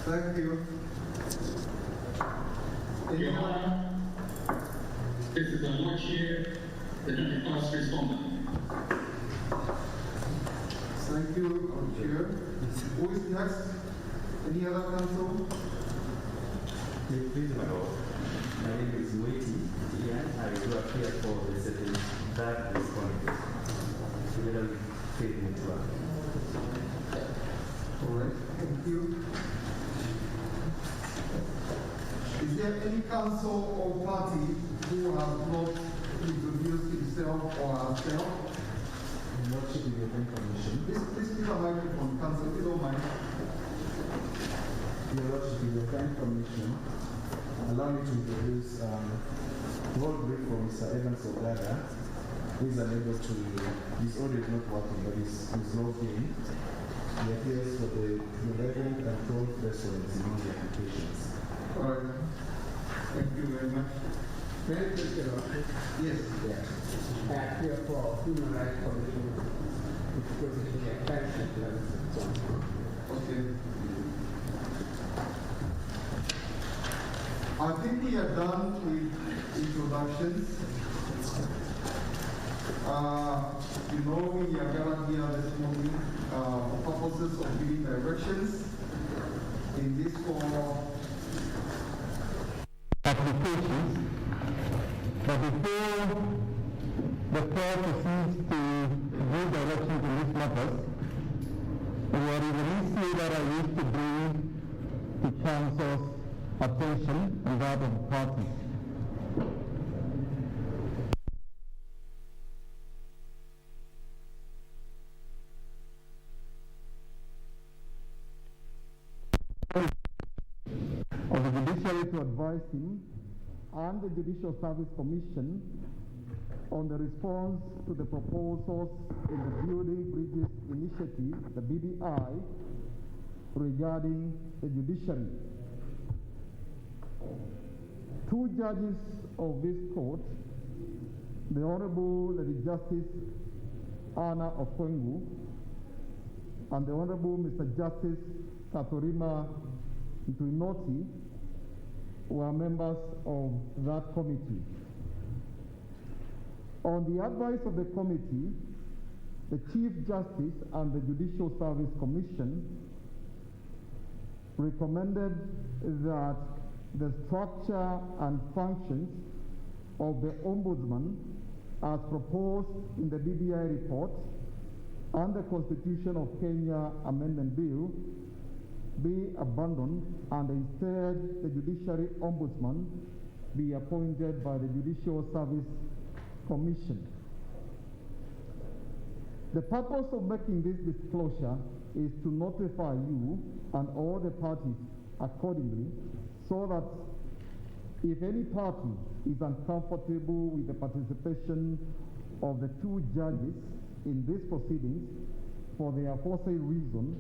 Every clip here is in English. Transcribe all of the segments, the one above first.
Thank you. Your Honor, this is the Lord Chair, the first responder. Thank you, Chair. Who is next? Any other council? Please, my Lord. My name is Waiting. I do appear for the second that responded together with Faith Mutua. All right, thank you. Is there any council or party who has not introduced himself or herself? Lordship in the Event Commission. Please keep a microphone, council, if you don't mind. Your Lordship in the Event Commission. Allow me to introduce World Brief for Mr. Evans Ogada, who is unable to, his audio is not working, but he's logged in. He appears for the 11th and 12th restaurants in all the applications. All right. Thank you very much. Very good, Your Lordship. Yes. I appear for Human Rights Commission, which goes into the attention to Okay. I think we are done with introductions. We are gathered here this morning for purposes of giving directions in this form applications. But before the floor proceeds to give directions in these matters, there is an issue that I wish to bring to Council's attention and that of the parties. Of the judiciary to advise him and the Judicial Service Commission on the response to the proposals in the Building Bridges Initiative, the BBI, regarding the judiciary. Two judges of this court, the Honorable Lady Justice Anna Okwengu and the Honorable Mr. Justice Katorima Ntuinoti, were members of that committee. On the advice of the committee, the Chief Justice and the Judicial Service Commission recommended that the structure and functions of the Ombudsman as proposed in the BBI report and the Constitution of Kenya Amendment Bill be abandoned and instead the Judiciary Ombudsman be appointed by the Judicial Service Commission. The purpose of making this disclosure is to notify you and all the parties accordingly, so that if any party is uncomfortable with the participation of the two judges in these proceedings for the aforesaid reason,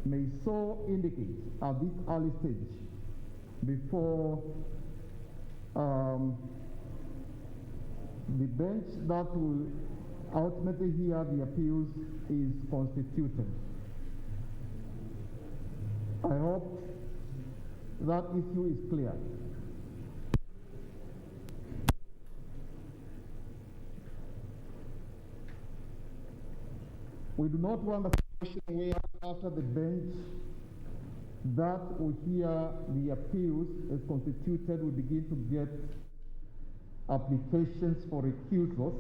may so indicate at this early stage before the bench that will ultimately hear the appeals is constituted. I hope that issue is clear. We do not want a situation where after the bench that will hear the appeals is constituted, we begin to get applications for recusals.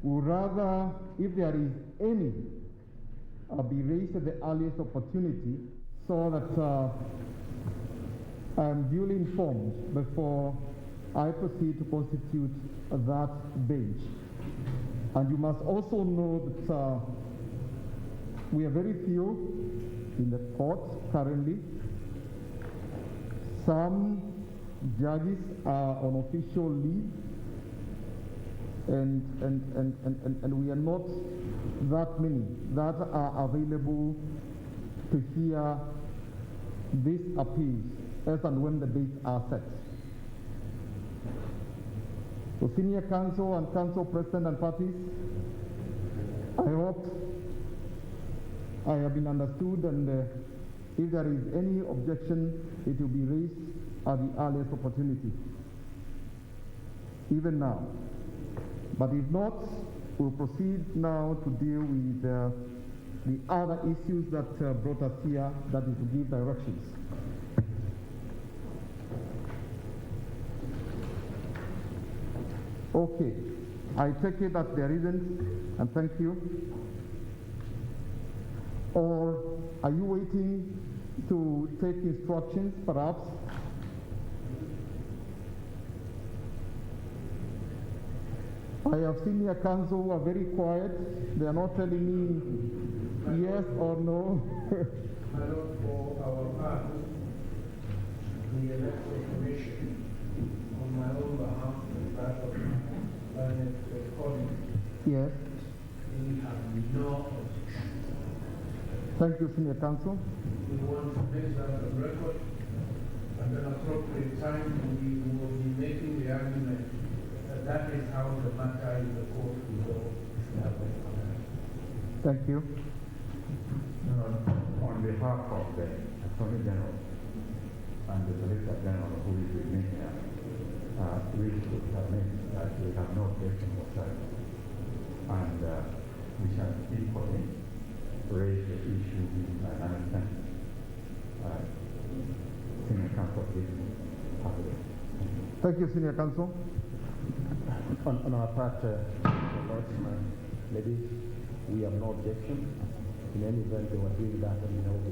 We rather, if there is any, be raised at the earliest opportunity so that I am duly informed before I proceed to constitute that bench. And you must also know that we are very few in the court currently. Some judges are on official leave, and we are not that many that are available to hear these appeals as and when the dates are set. So senior counsel and council president and parties, I hope I have been understood, and If there is any objection, it will be raised at the earliest opportunity, even now. But if not, we'll proceed now to deal with the other issues that brought us here, that is to give directions. Okay, I take it that there isn't, and thank you. Or are you waiting to take instructions, perhaps? I have senior counsel who are very quiet. They are not telling me yes or no. I look for our part, the electoral commission, on my own behalf and that of my learned colleague. Yes. We have no objection. Thank you, senior counsel. We want to make that a record. At an appropriate time, we will be making the argument that that is how the matter in the court will go. Thank you. On behalf of the Attorney General and the Solicitor General who is with me here, we should submit that we have no objection whatsoever. And we shall equally raise the issue with an understanding. Senior Counsel, please have it. Thank you, senior counsel. On our part, ladies, we have no objection. In any event, they were doing that and we know the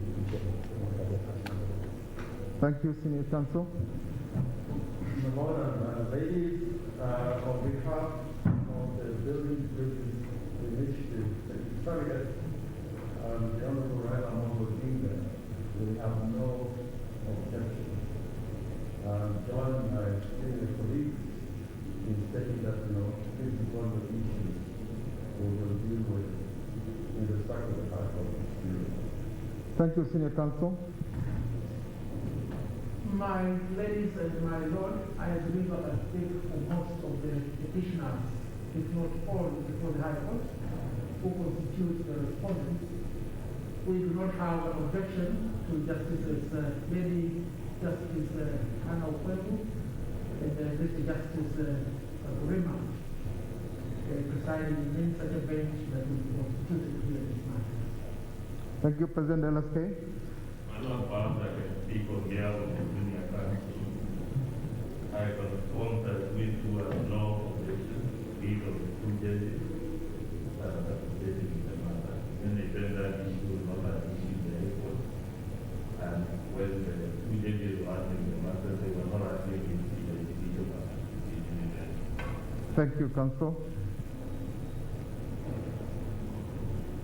Thank you, senior counsel. My Lord and ladies, on behalf of the Building Bridges Initiative Secretariat, the Honorable Raila Mondo-Dinga, we have no objection. John, my senior colleague, is stating that, this is one of the issues we will deal with in respect of the High Court. Thank you, senior counsel. My ladies and my lord, I agree that I speak for most of the petitioners, if not all, before the High Court, who constitute the respondents. We do not have an objection to Justices Lady Justice Anna Okwebu and Mr. Justice Rema presiding in such a bench that will be constituted here this matter. Thank you, President LSK. My Lord, perhaps I can speak on behalf of the Junior Council. I confirm that we do have no objection to speak of the two judges that are participating in the matter. In the event that issue is not an issue in the airport, and when the two judges were asking the matter, they were not asking the individual matter. Thank you, counsel.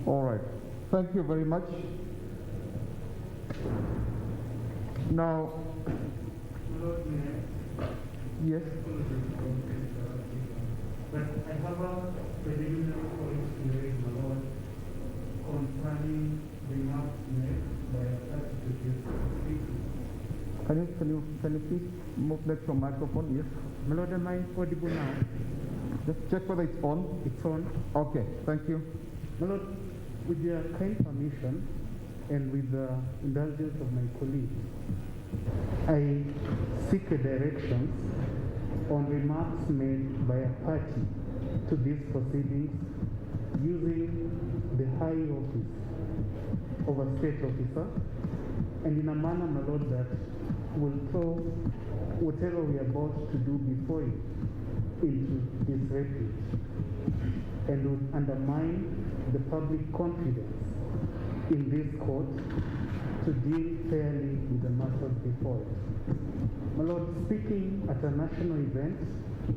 All right. Thank you very much. Now, Lord Mayor, yes. but I have a preliminary point to raise, my lord, concerning the remarks made by a substitute speaker. Can you please move next to the microphone? Yes. My lord, am I audible now? Just check whether it's on. It's on. Okay. Thank you. My lord, with your kind permission and with the indulgence of my colleagues, I seek a directions on remarks made by a party to these proceedings using the high office of a state officer, and in a manner, my lord, that will throw whatever we are about to do before you into disrepute and would undermine the public confidence in this court to deal fairly with the matters before it. My lord, speaking at a national event,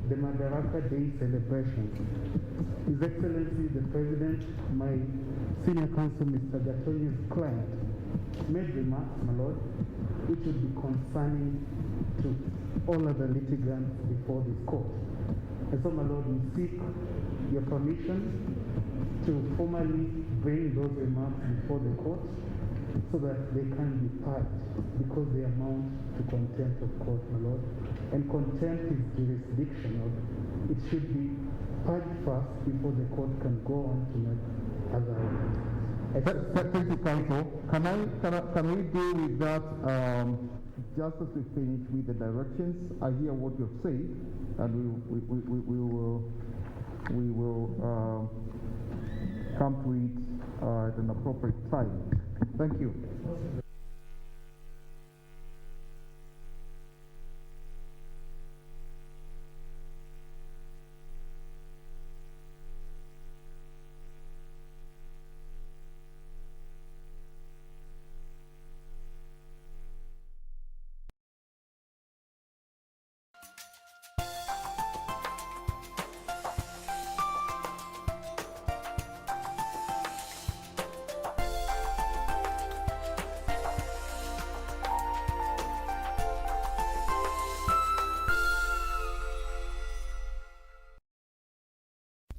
the Madaraka Day celebration, His Excellency the President, my senior counsel, Mr. Gatoni's client, made remarks, my lord, which would be concerning to all other litigants before this court. And so, my lord, we seek your permission to formally bring those remarks before the court so that they can be purged, because they amount to contempt of court, my lord. And contempt is jurisdictional. It should be purged first before the court can go on to make other arguments. Thank you, Council. Can we deal with that just as we finish with the directions? I hear what you've said, and we will come to it at an appropriate time. Thank you.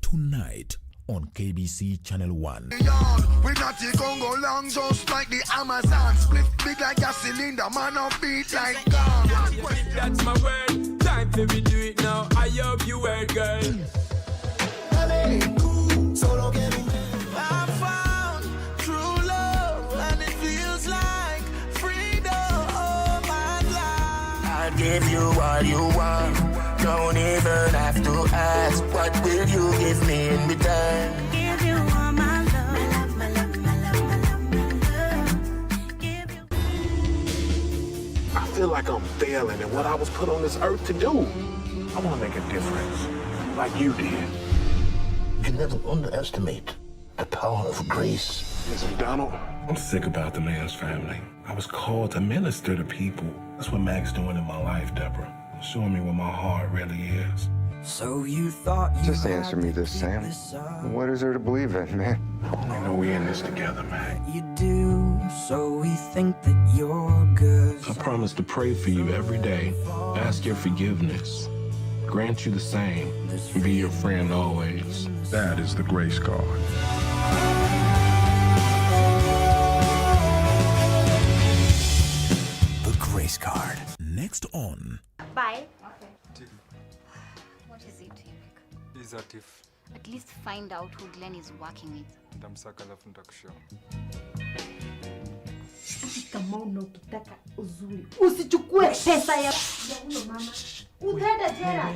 Tonight on KBC Channel 1. We got the Congo long just like the Amazon. Split big like a cylinder, man on beat like God. That's my word. Time for me do it now. I hope you heard, girl. I found true love and it feels like freedom. Oh my life. I'll give you all you want. Don't even have to ask. What will you give me in return? Give you all my love, my love, my love, my love, my love. Give you. I feel like I'm failing in what I was put on this earth to do. I want to make a difference, like you did. You never underestimate the power of grace. Listen, Donald, I'm sick about the man's family. I was called to minister to people. That's what Mac's doing in my life, Deborah. Showing me what my heart really is. So you thought you just answer me this, Sam. What is there to believe in, man? I know we in this together, Mac. You do, so we think that you're good. I promise to pray for you every day, ask your forgiveness, grant you the same, and be your friend always. That is the grace card. The Grace Card. Next on. Bye. Tiff. What is it, Eric? Is that Tiff? At least find out who Glenn is working with. Nitamsaka alafu nitakushow. Kama unataka uzuri, usichukue pesa ya huyo mama. Utaenda jela.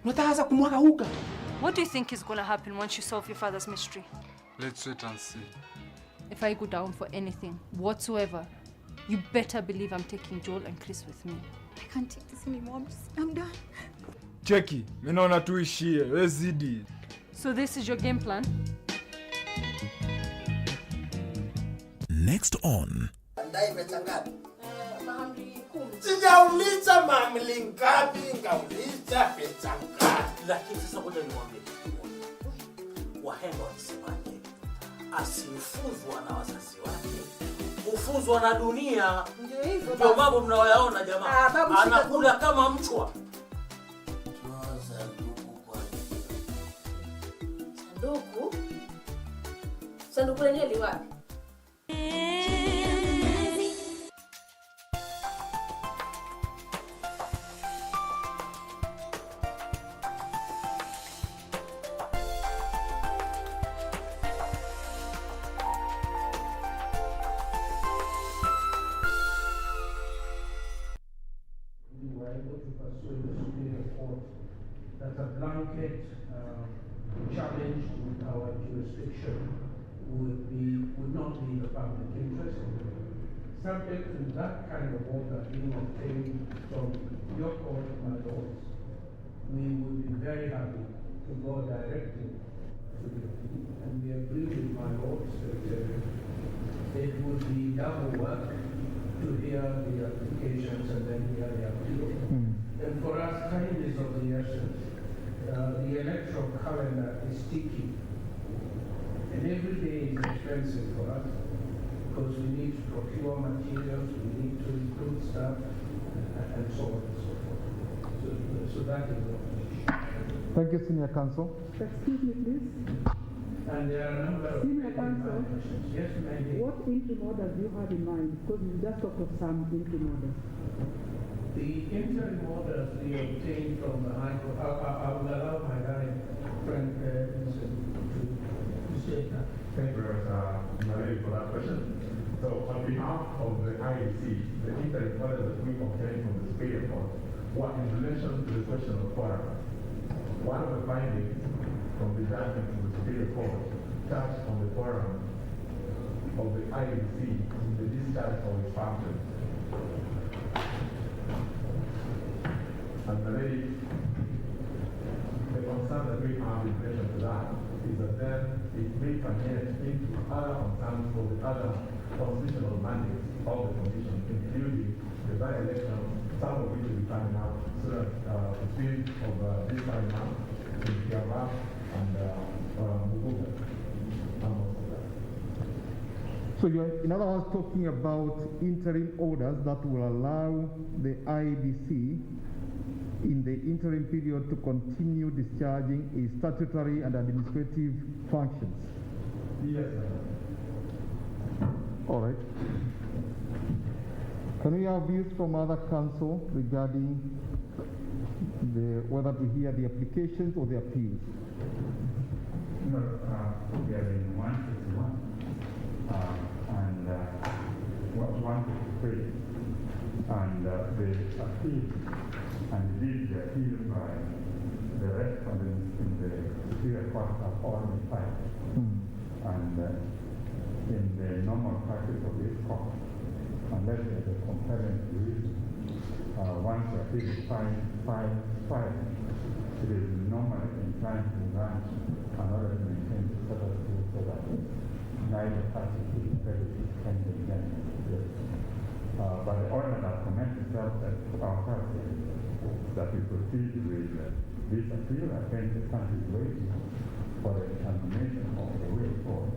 Unataka kumwaga uga. What do you think is going to happen once you solve your father's mystery? Let's wait and see. If I go down for anything whatsoever, you better believe I'm taking Joel and Chris with me. I can't take this anymore. I'm done. Cheki, mimi naona tuishie. Wewe zidi. So this is your game plan? Next on. Ndai pesa ngapi? Mamli 10. Sijauliza mamli ngapi, ngauliza pesa ngapi. Lakini sasa ngoja niwaambie kitu. Wahenga wanasemaje? Asifuzwa na wazazi wake, ufuzwa na dunia. Ndio hivyo. Ndio mambo mnayoyaona jamaa. Anakula kama mchwa. Sanduku? Sanduku lenyewe li wapi? That a blanket challenge to our jurisdiction would not be in the public interest. Subject to that kind of order being obtained from your court, my lords, we would be very happy to go directly to the and we agree with my lords that it would be double work to hear the applications and then hear the appeal. And for us, time is of the essence. The electoral calendar is sticky. And every day is expensive for us because we need to procure materials, we need to recruit staff, and so on and so forth. So that is what we need. Thank you, Senior Counsel. Excuse me, please. And there are a number of Senior Counsel, yes, ma'am. what interim orders do you have in mind? Because you just talked of some interim orders. The interim orders we obtained from the High Court, I will allow my friend to say that. Thank you very much, Malay, for that question. So, on behalf of the IEC, the interim order that we obtained from the Superior Court were in relation to the question of quorum. One of the findings from the judgment from the Superior Court touched on the quorum of the IEC in the discharge of its functions. And Malay, the concern that we have in relation to that is that then it may permeate into other concerns for the other constitutional mandates of the Commission, including the by-election, some of which will be coming up soon between of this time month in Kiara and Muguga. So you're, in other words, talking about interim orders that will allow the IBC in the interim period to continue discharging its statutory and administrative functions. Yes, all right. Can we have views from other council regarding whether to hear the applications or the appeals? No, we are in 161 and 153, and the appeal, and indeed the appeal by the respondents in the Superior Court are all in fact. And in the normal practice of this court, unless there is a compelling reason, once the appeal is filed, it is normally inclined to grant an order to maintain the status quo so that neither party is prejudice pending then. But the order that comments itself at our party that we proceed with this appeal against the country's waiting for the determination of the way forward.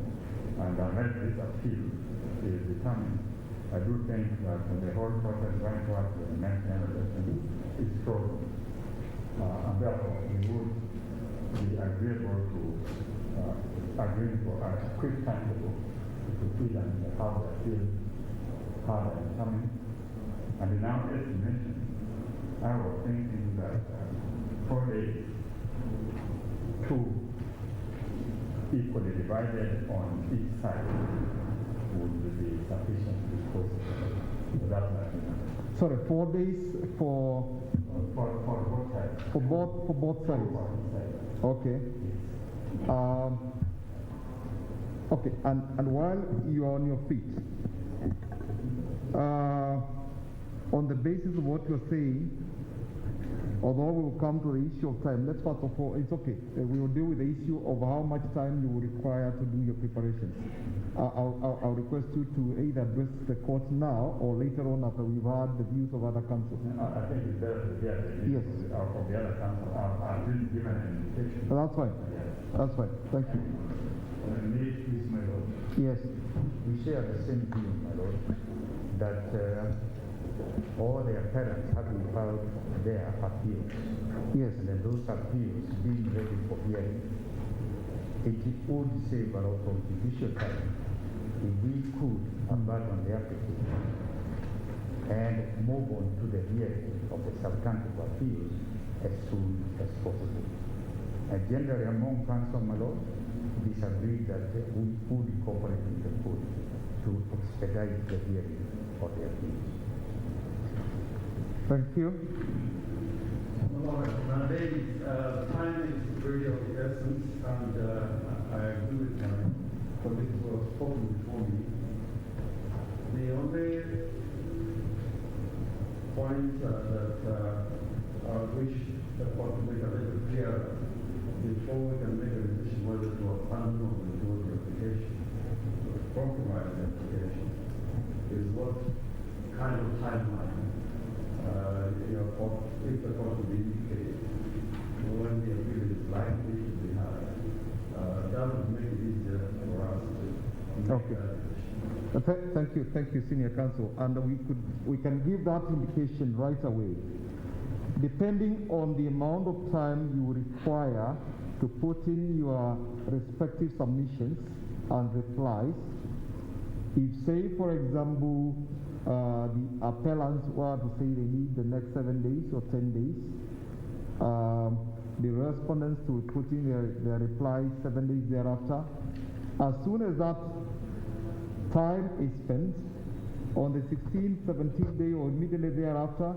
And unless this appeal is determined, I do think that the whole process going towards the next election is frozen. And therefore, we would be agreeable to agreeing for a quick timetable to proceed and have the appeal hard and coming. And in our estimation, I was thinking that 4 days, 2 equally divided on each side would be sufficient to dispose of that matter. Sorry, 4 days for both sides. For both sides. Okay. Okay, and while you are on your feet, on the basis of what you're saying, although we will come to the issue of time, let's first of all, it's okay. We will deal with the issue of how much time you will require to do your preparations. I'll request you to either address the court now or later on after we've heard the views of other councils. I think it's better to hear the views of the other council. I've been given an invitation. That's fine. That's fine. Thank you. Please, my lord. Yes. We share the same view, my lord, that all the appellants have filed their appeals. Yes. And then those appeals being ready for hearing, it would save a lot of judicial time if we could abandon the application and move on to the hearing of the substantive appeals as soon as possible. And generally among council, my lord, disagreed that we would cooperate with the court to expedite the hearing of the appeals. Thank you. Ladies, time is really of the essence, and I agree with my colleagues who have spoken before me. The only point that I wish the court to make a little clearer before we can make a decision whether to abandon or to do the application, to compromise the application, is what kind of timeline if the court would indicate when the appeal is likely to be had, that would make it easier for us to make that decision. Thank you, Senior Counsel. And we can give that indication right away. Depending on the amount of time you require to put in your respective submissions and replies, if say, for example, the appellants were to say they need the next 7 days or 10 days, the respondents to put in their replies 7 days thereafter, As soon as that time is spent, on the 16th, 17th day or immediately thereafter,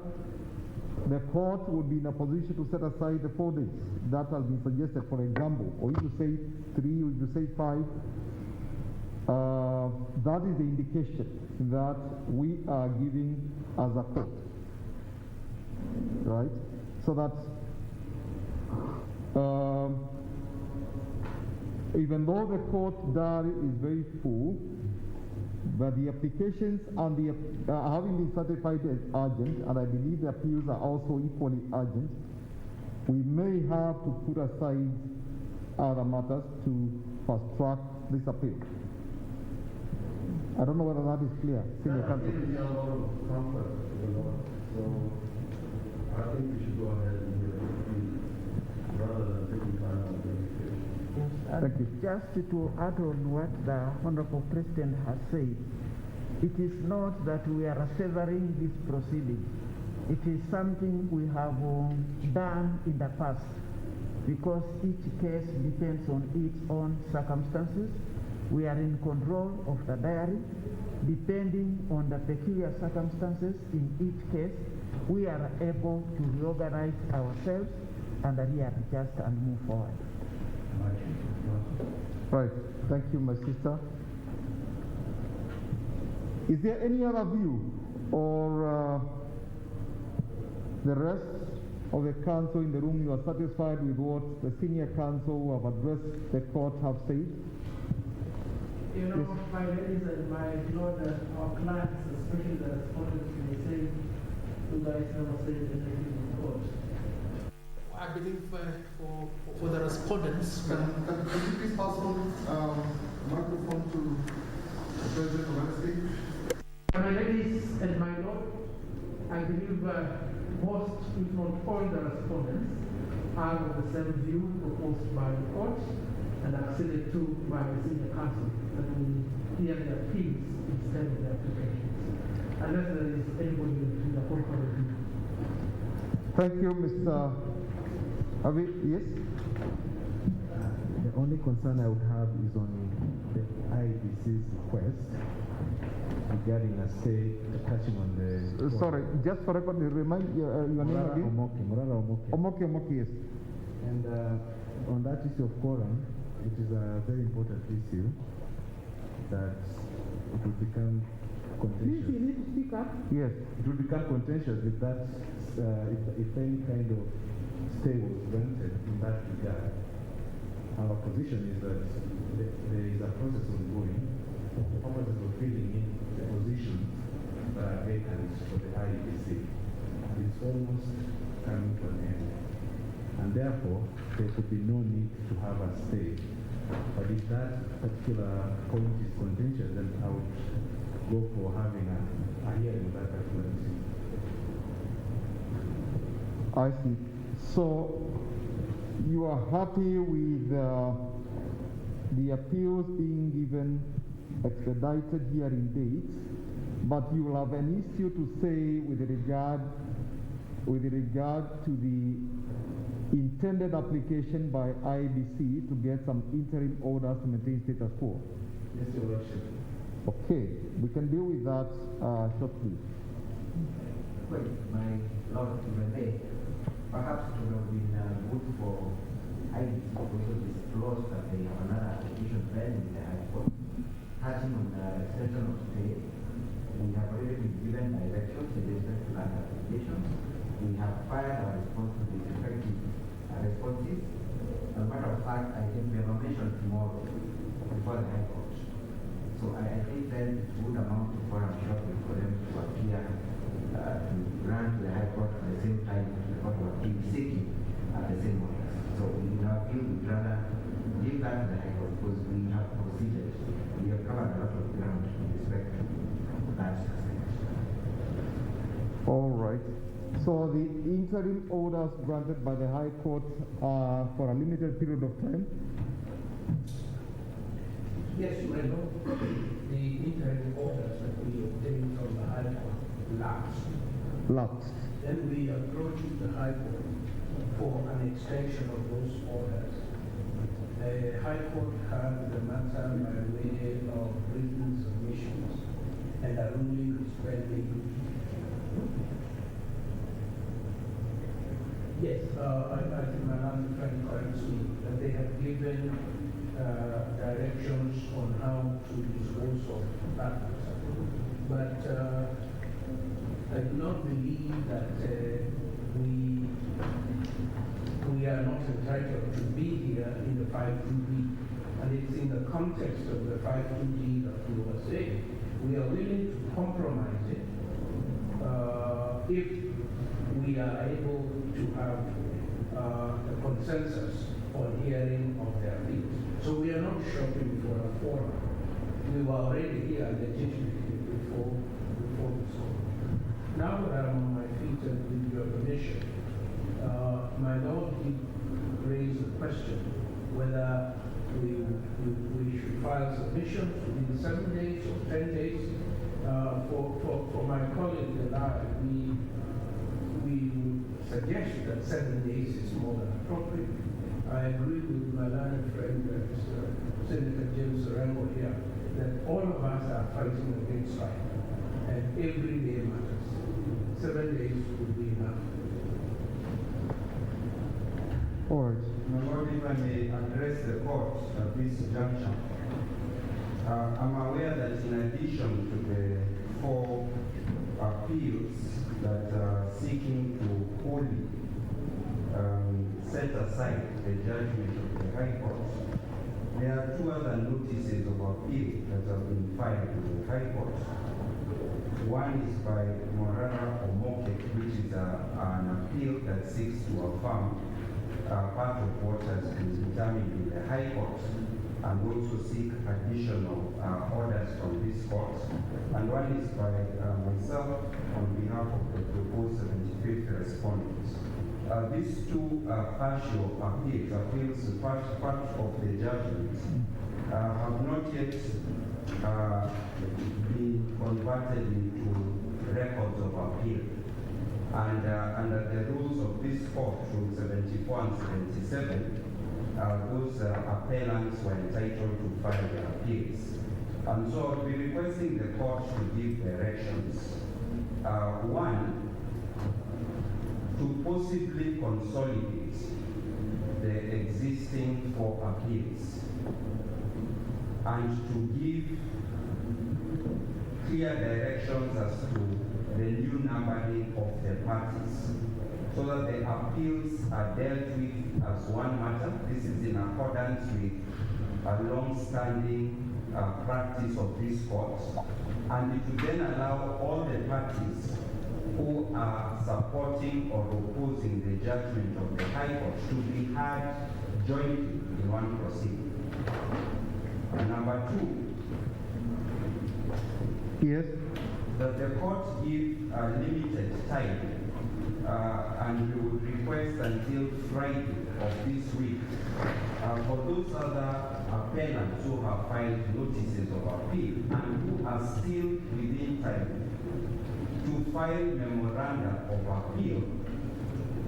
the court would be in a position to set aside the 4 days that has been suggested, for example, or if you say 3, or if you say 5, that is the indication that we are giving as a court, right? So that even though the court diary is very full, but the applications and the having been certified as urgent, and I believe the appeals are also equally urgent, we may have to put aside other matters to fast track this appeal. I don't know whether that is clear. Senior counsel. I think a lot of comfort to the Lord, so I think we should go ahead and do it rather than taking time on the Thank you. Just to add on what the Honorable President has said, it is not that we are favoring this proceeding. It is something we have done in the past, because each case depends on its own circumstances. We are in control of the diary. Depending on the peculiar circumstances in each case, we are able to reorganize ourselves and readjust and move forward. Right. Thank you, my sister. Is there any other view, or the rest of the council in the room, you are satisfied with what the senior counsel who have addressed the court have said? You know, my ladies and my lord, our clients, especially the respondents, may say, you guys never said anything in court. I believe for the respondents. Can you please pass on microphone to the President of the State? My ladies and my lord, I believe most, if not all, the respondents are of the same view proposed by the court and acceded to by the senior counsel, that we hear the appeals instead of the applications, unless there is anybody in the contrary view. Thank you, Mr. Avi. Yes? The only concern I would have is on the IBC's request regarding a stay touching on the... sorry, just for record, remind your name again? Murara Omoke. Omoke, yes. And on that issue of quorum, it is a very important issue that it will become contentious. Please, you need to speak up. Yes. It will become contentious if that, if any kind of stay was granted in that regard. Our position is that there is a process ongoing for the purposes of filling in the positions that are vacant for the IEBC. It's almost coming to an end. And therefore, there could be no need to have a stay. But if that particular point is contentious, then I would go for having a hearing on that particular issue. I see. So, you are happy with the appeals being given expedited hearing dates, but you will have an issue to say with regard to the intended application by IBC to get some interim orders to maintain status quo. Yes, Your Lordship. Okay, we can deal with that shortly. Well, my Lord, if I may, perhaps it would have been good for IBC to also disclose that they have another application pending in the High Court, touching on the extension of stay. We have already been given directions in respect to that application. We have filed our response to the respective responses. As a matter of fact, I think we have a mission tomorrow before the High Court. So I think then it would amount to forum shopping for them to appear to grant the High Court at the same time the Court of Appeal seeking at the same orders. So in our view, we'd rather give that to the High Court because we have proceeded. We have covered a lot of ground in respect to that aspect. All right. So the interim orders granted by the High Court are for a limited period of time? Yes, you may know the interim orders that we obtained from the High Court lapsed. Then we approached the High Court for an extension of those orders. The High Court had the matter by way of written submissions, and a ruling is pending. Yes, I think my learned friend corrects me, that they have given directions on how to dispose of that matter. But I do not believe that we are not entitled to be here in the 5.2b, and it's in the context of the 5.2b that we were saying. We are willing to compromise it if we are able to have a consensus on hearing of their appeals. So we are not shopping for a forum. We were already here legitimately before this call. Now that I'm on my feet and with your permission, my Lord did raise the question whether we should file submissions within 7 days or 10 days. For my colleague and I, we would suggest that 7 days is more than appropriate. I agree with my learned friend, Senator James Orengo here, that all of us are fighting against fire, and every day matters. 7 days would be enough. All right. My Lord, if I may address the court at this juncture, I'm aware that in addition to the 4 appeals that are seeking to wholly set aside the judgment of the High Court, there are 2 other notices of appeal that have been filed in the High Court. One is by Morara Omoke, which is an appeal that seeks to affirm part of what has been determined in the High Court, and also seek additional orders from this court. And one is by myself on behalf of the proposed 75th respondent. These 2 partial appeals, part of the judgment, have not yet been converted into records of appeal. And under the rules of this court, Rule 74 and 77, those appellants were entitled to file their appeals. And so I'll be requesting the court to give directions. One, to possibly consolidate the existing 4 appeals and to give clear directions as to the new numbering of the parties, so that the appeals are dealt with as one matter. This is in accordance with a long-standing practice of this court, and it will then allow all the parties who are supporting or opposing the judgment of the High Court to be heard jointly in one proceeding. And number 2, yes, that the court give a limited time, and we would request until Friday of this week for those other appellants who have filed notices of appeal and who are still within time to file memoranda of appeal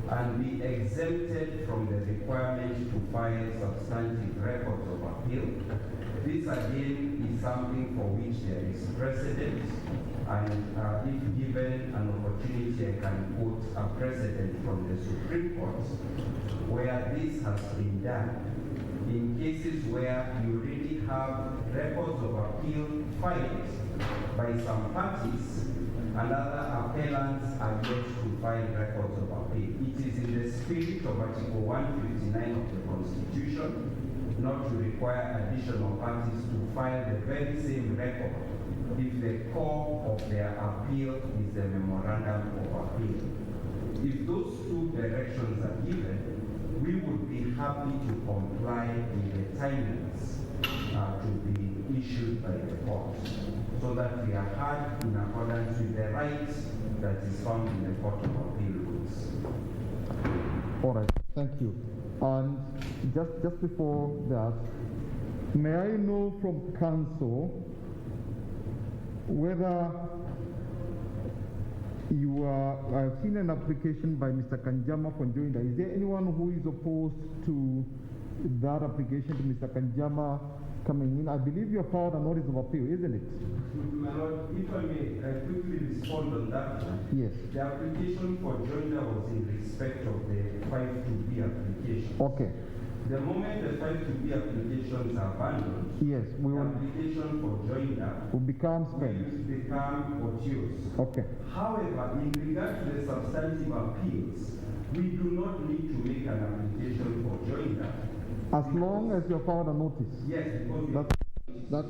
and be exempted from the requirement to file substantive records of appeal. This again is something for which there is precedent, and if given an opportunity, I can quote a precedent from the Supreme Court where this has been done in cases where you really have records of appeal filed by some parties and other appellants are yet to file records of appeal. It is in the spirit of Article 159 of the Constitution not to require additional parties to file the very same record if the core of their appeal is the memorandum of appeal. If those 2 directions are given, we would be happy to comply with the timelines to be issued by the court, so that we are heard in accordance with the rights that is found in the Court of Appeal rules. All right, thank you. And just before that, may I know from counsel whether I've seen an application by Mr. Kanjama for joining. Is there anyone who is opposed to that application to Mr. Kanjama coming in. I believe you have filed a notice of appeal, isn't it? My Lord, if I may, quickly respond on that one. Yes. The application for joinder was in respect of the 5-2B application. Okay. The moment the 5-2B applications are abandoned, yes, we the will. application for joinder will become spent. Will become odious. Okay. However, in regard to the substantive appeals, we do not need to make an application for joinder. As long as you filed a notice. Yes, because that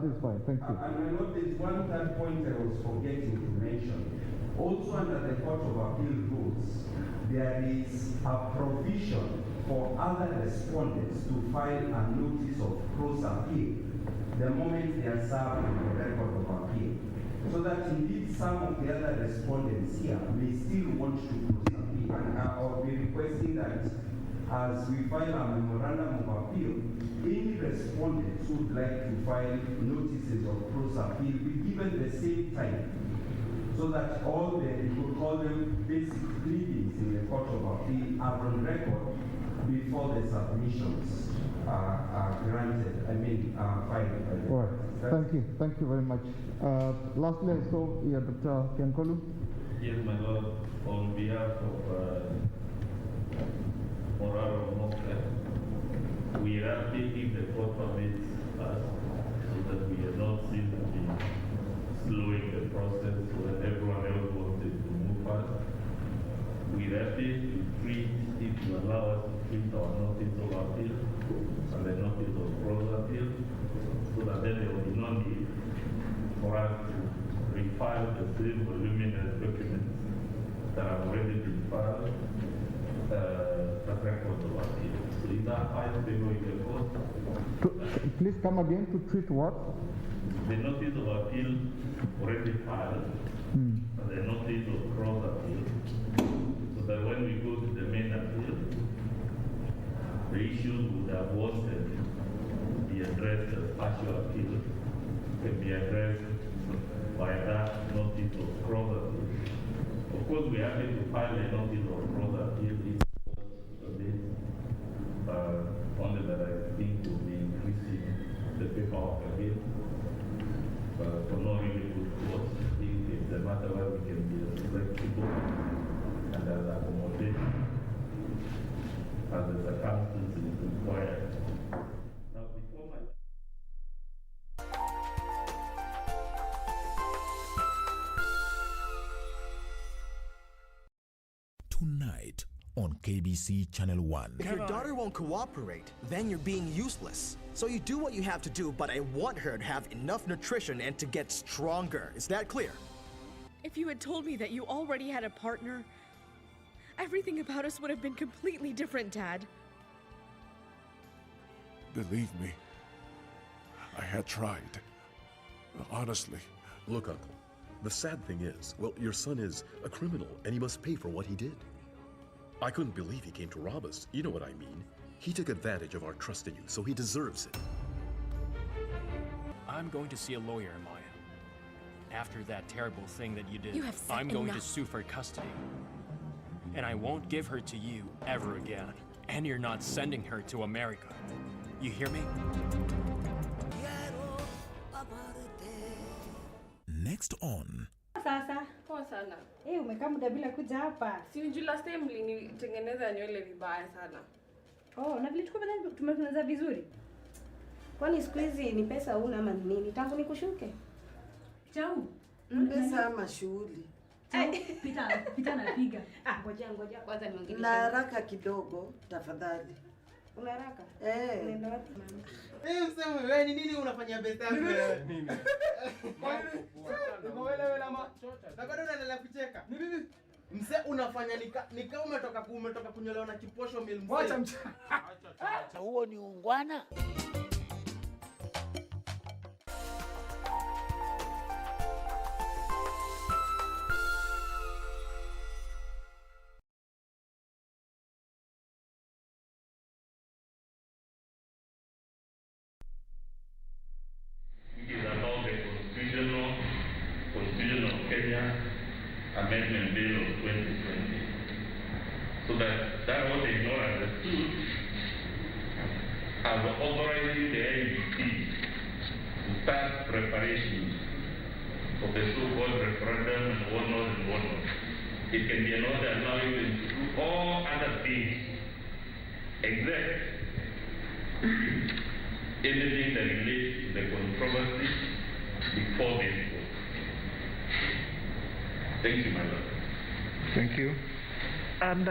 is fine. Thank you. And I know there's one third point I was forgetting to mention. Also under the Court of Appeal rules, there is a provision for other respondents to file a notice of cross appeal the moment they are served with the record of appeal. So that indeed some of the other respondents here may still want to cross appeal. And I'll be requesting that as we file a memorandum of appeal, any respondents who would like to file notices of cross appeal be given the same time, so that all the, we could call them basic pleadings in the Court of Appeal are on record before the submissions are granted, filed. All right. Thank you very much. Lastly, I saw Dr. Kiankolu. Yes, my Lord, on behalf of Moraro Mokle, we are taking the court permits us so that we are not seen to be slowing the process when everyone else wanted to move fast. We are happy to treat, if you allow us to treat our notice of appeal and the notice of cross appeal, so that then there will be no need for us to refile the same voluminous documents that have already been filed. Record of appeal. So in that file, they go in the court. Please come again to treat what? The notice of appeal already filed, and the notice of cross appeal, so that when we go to the main appeal, the issues would have wanted to be addressed as partial appeal can be addressed by that notice of cross appeal. Of course, we are able to file a notice of cross appeal. Only that I think will be increasing the paperwork again, but for no really good cause. I think it's a matter where we can be as flexible and as accommodating as the circumstances require. Now, before my Tonight on KBC Channel 1. If your daughter won't cooperate, then you're being useless. So you do what you have to do, but I want her to have enough nutrition and to get stronger. Is that clear? If you had told me that you already had a partner, everything about us would have been completely different, Dad. Believe me, I had tried. Honestly. Look, Uncle, the sad thing is, well, your son is a criminal and he must pay for what he did. I couldn't believe he came to rob us. You know what I mean. He took advantage of our trust in you, so he deserves it. I'm going to see a lawyer, Maya. After that terrible thing that you did, You have said I'm going to enough. sue for custody. And I won't give her to you ever again. And you're not sending her to America. You hear me? Next on. Sasa Poa sana. umekaa muda bila kuja hapa. Si unajua last time mlinitengeneza nywele vibaya sana. Oh, na vile tumetengeneza vizuri. Kwani siku hizi ni pesa una ama ni nini? Tangu nikushuke. Chau. Pesa ama shughuli. Pita napiga. Ngoja kwanza niongee. Na haraka kidogo tafadhali. Una haraka? Unaenda wapi? Msema wewe ni nini unafanyia pesa yako wewe? Nini? Wewe lama. Na bado unaendelea kucheka. Ni nini? Mse unafanya nika umetoka kunyolewa na kiposho mil mzee. Wacha Acha huo ni ungwana. Constitution of Kenya Amendment Bill of 2020. So that what is not understood as authorizing the IBC to start preparations for the so-called referendum and whatnot and whatnot. It can be an order allowing them to do all other things except anything that relates to the controversy before this court. Thank you, my lord. Thank you. And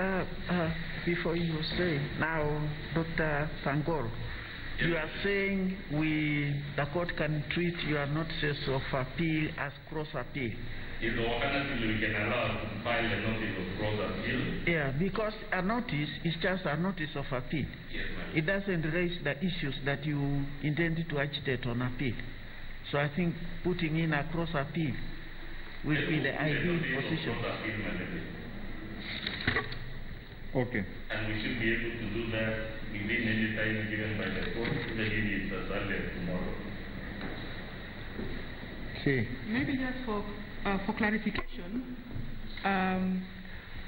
before you say, now, Dr. Sangor, you are saying the court can treat your notices of appeal as cross appeal. If alternatively we can allow to file a notice of cross appeal. Yeah, because a notice is just a notice of appeal. Yes, it doesn't raise the issues that you intended to agitate on appeal. So I think putting in a cross appeal will be the ideal position. Okay. And we should be able to do that within any time given by the court, even if it's as early as tomorrow. Okay. Maybe just for clarification,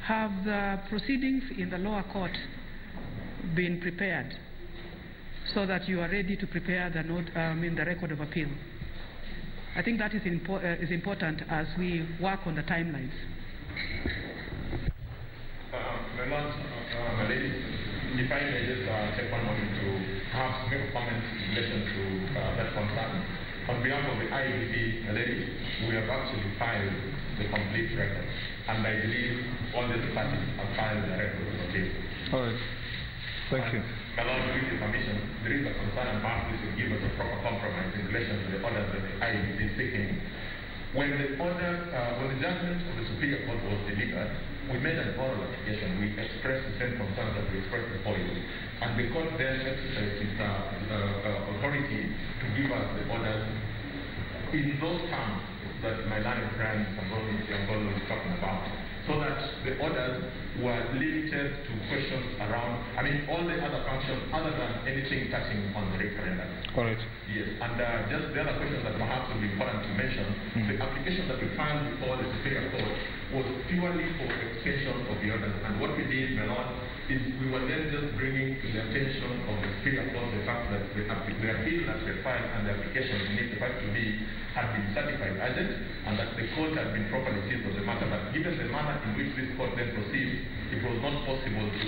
have the proceedings in the lower court been prepared so that you are ready to prepare the the record of appeal? I think that is important as we work on the timelines. My lady, if I may just take one moment to perhaps make a comment in relation to that concern. On behalf of the IBC, my lady, we have actually filed the complete record, and I believe all the parties have filed the record of appeal. All right. Thank you. My Lord, with your permission, there is a concern, and perhaps this will give us a proper compromise in relation to the orders that the IBC is seeking. When the judgment of the Superior Court was delivered, we made an oral application. We expressed the same concerns that we expressed before you. And the court then exercised its authority to give us the orders in those terms that my learned friend Sangolo is talking about, so that the orders were limited to questions around, all the other functions other than anything touching on the referendum. Correct. Yes, and just the other question that perhaps would be important to mention, the application that we filed before the Superior Court was purely for extension of the orders. And what we did, my Lord, is we were then just bringing to the attention of the Superior Court the fact that the appeal that we filed and the application beneath the fact to be had been certified urgent, and that the court had been properly seized of the matter. But given the manner in which this court then proceeds, it was not possible to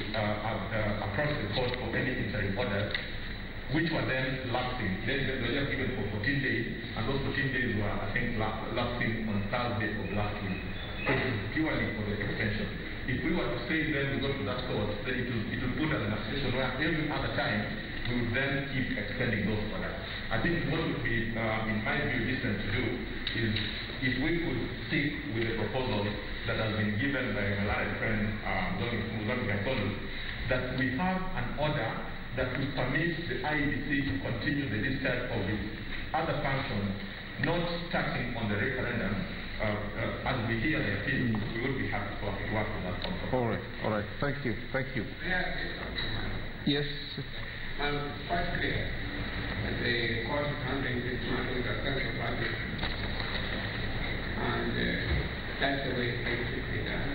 approach the court for any interim orders, which were then lapsing. They were just given for 14 days, and those 14 days were, I think, lapsing on Thursday of last week. So it was purely for the extension. If we were to say then we go to that court, then it will put us in a situation where every other time we would then keep extending those orders. I think what would be, in my view, decent to do is if we could stick with the proposal that has been given by my learned friend, that we have an order that will permit the IEBC to continue the discharge of its other functions, not touching on the referendum. As we hear the appeal, we would be happy to work with that compromise. All right. Thank you. Yes. It's quite clear that the court is handling this matter with a sense of urgency. And that's the way things should be done.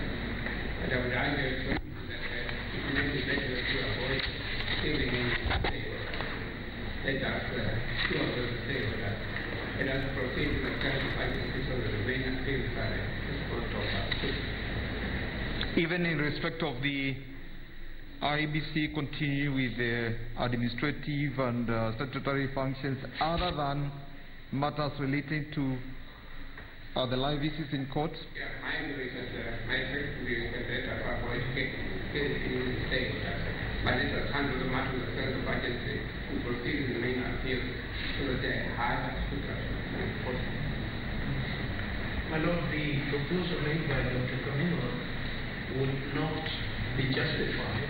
But I would argue that if you make the legislature to avoid giving in the favor, let us see what the favor does. Let us proceed to the certified decision of the main appeal panel. Even in respect of the IBC continue with the administrative and statutory functions other than matters relating to the live issues in court? Yeah, my view is that my expectation is that they are avoid getting in the state. But let us handle the matter with a sense of urgency and proceed in the main appeal so that they are hard as possible. My Lord, the proposal made by Dr. Camilo would not be justified,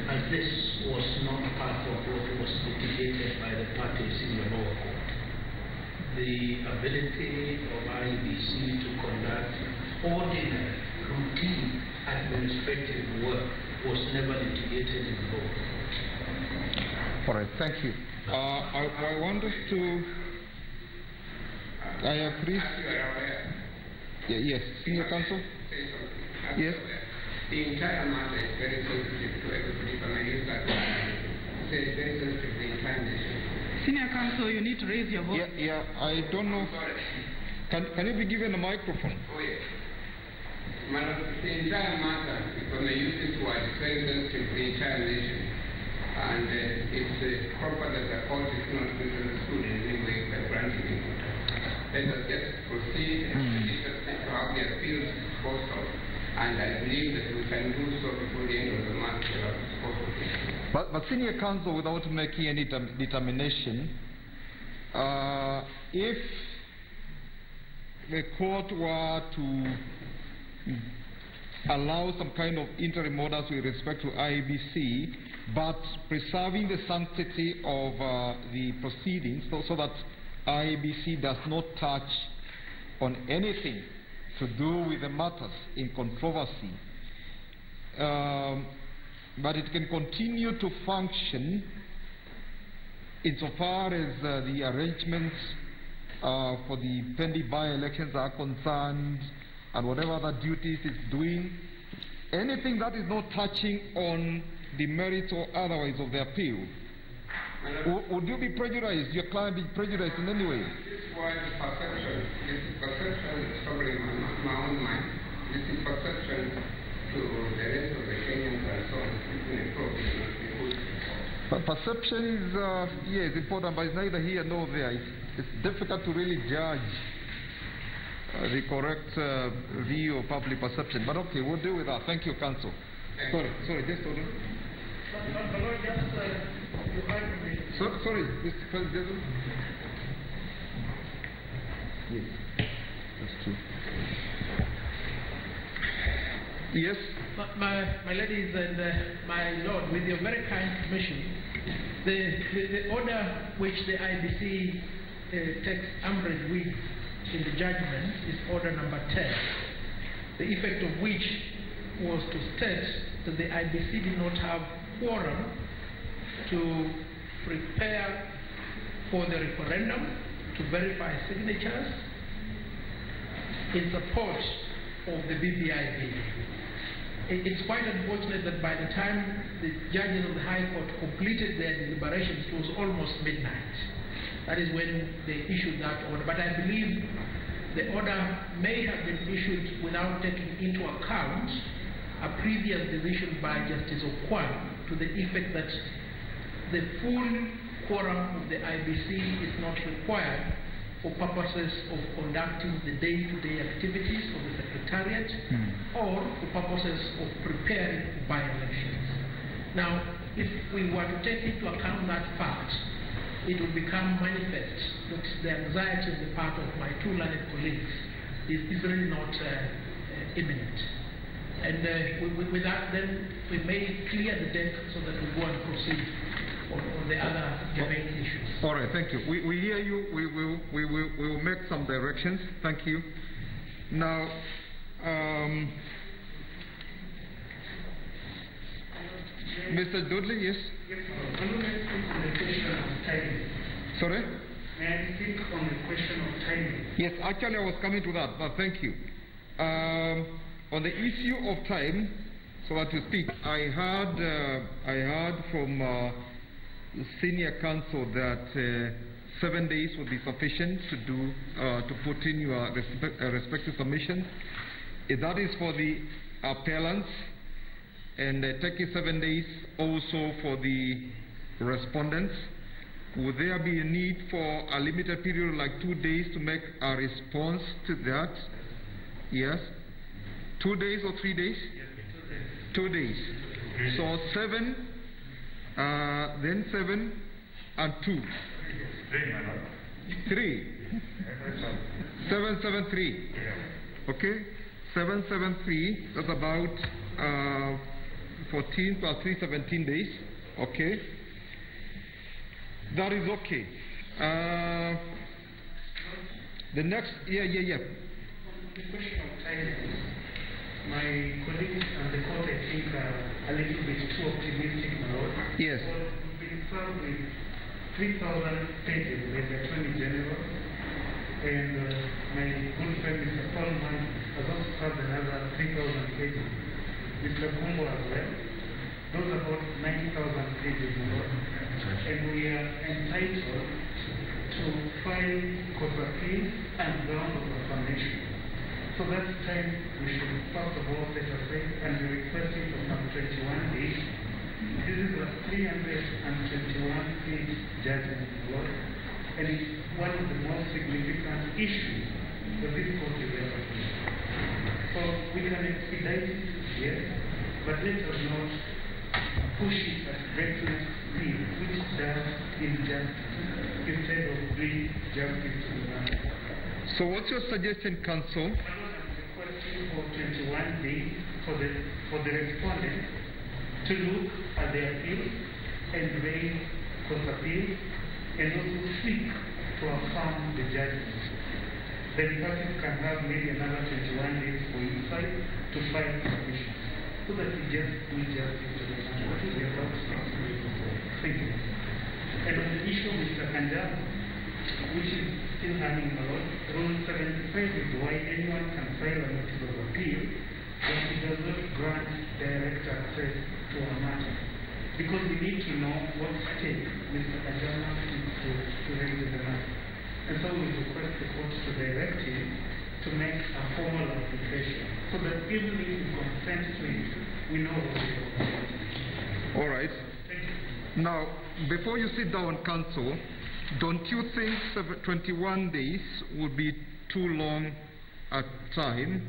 as this was not part of what was litigated by the parties in the lower court. The ability of IBC to conduct ordinary, routine administrative work was never litigated in the lower court. All right, thank you. I want us to... I agree. Yes, Senior Counsel? Yes. The entire matter is very sensitive to everybody, but I use that say very sensitive to the entire nation. Senior counsel, you need to raise your voice. Yeah, I don't know. Can you be given a microphone? Oh, yes. The entire matter, because I use this word, is very sensitive to the entire nation. And it's proper that the court is not misunderstood in any way by granting it. Let us just proceed and to have the appeals disposed of. And I believe that we can do so before the end of the month. But senior counsel, without making any determination, if the court were to allow some kind of interim orders with respect to IBC, but preserving the sanctity of the proceedings so that IBC does not touch on anything to do with the matters in controversy, but it can continue to function insofar as the arrangements for the pending by-elections are concerned, and whatever other duties it's doing, anything that is not touching on the merits or otherwise of the appeal. Would you be prejudiced, your client be prejudiced in any way? This word perception, is troubling my own mind. This is perception to the rest of the Kenyans and so on. It's inappropriate. But perception is, yes, important, but it's neither here nor there. It's difficult to really judge the correct view of public perception. But okay, we'll deal with that. Thank you, counsel. Sorry, just hold on. Sorry, Mr. President. Yes, that's true. Yes? My ladies and my lord, with your very kind permission, the order which the IBC takes umbrage with in the judgment is order number 10, the effect of which was to state that the IBC did not have quorum to prepare for the referendum, to verify signatures in support of the BBI bill. It's quite unfortunate that by the time the judges of the High Court completed their deliberations, it was almost midnight. That is when they issued that order. But I believe the order may have been issued without taking into account a previous decision by Justice Okwan to the effect that the full quorum of the IBC is not required for purposes of conducting the day-to-day activities of the Secretariat or for purposes of preparing by-elections. Now, if we were to take into account that fact, it will become manifest that the anxiety on the part of my two learned colleagues is really not imminent. And with that, then we may clear the deck so that we go and proceed on the other germane issues. All right, thank you. We hear you. We will make some directions. Thank you. Now, Mr. Dudley, yes? Sorry? May I speak on the question of timing? Yes, actually I was coming to that, but thank you. On the issue of time, so that you speak, I heard from senior counsel that 7 days would be sufficient to put in your respective submissions. If that is for the appellants, and taking 7 days also for the respondents, would there be a need for a limited period like 2 days to make a response to that? Yes. 2 days or 3 days? 2 days. So 7, then 7 and 2. 3. 7, 7, 3. Okay? 7, 7, 3. That's about 14 plus 3, 17 days. Okay? That is okay. The next, yeah. The question of timing. My colleagues and the court, I think, are a little bit too optimistic, my lord. Yes. Well, we've been served with 3,000 pages by the Attorney General, and my good friend Mr. Coleman has also served another 3,000 pages. Mr. Gumbo as well. Those are about 90,000 pages, my lord. and we are entitled to file court appeal and ground of affirmation. So that time we should first of all set aside, and we're requesting for some 21 days. This is a 321-page judgment law, and it's one of the most significant issues that this court is ever seen. So we can expedite it, yes, but let us not push it at reckless speed, which does injustice instead of doing justice to the man. So what's your suggestion, counsel? For 21 days for the respondent to look at the appeal and raise cross appeal and also seek to affirm the judgment. Then parties can have maybe another 21 days for each side to file submission so that we just do justice to the man. What is your thoughts? Thank you. And on the issue of Mr. Kanjab, which is still hanging out, Rule 75 is why anyone can file a notice of appeal, but it does not grant direct access to a matter. Because we need to know what stake Mr. Ajama needs to raise in the matter. And so we request the court to direct him to make a formal application, so that even if we consent to it, we know what we are. All right. Now, before you sit down, counsel, don't you think 21 days would be too long a time?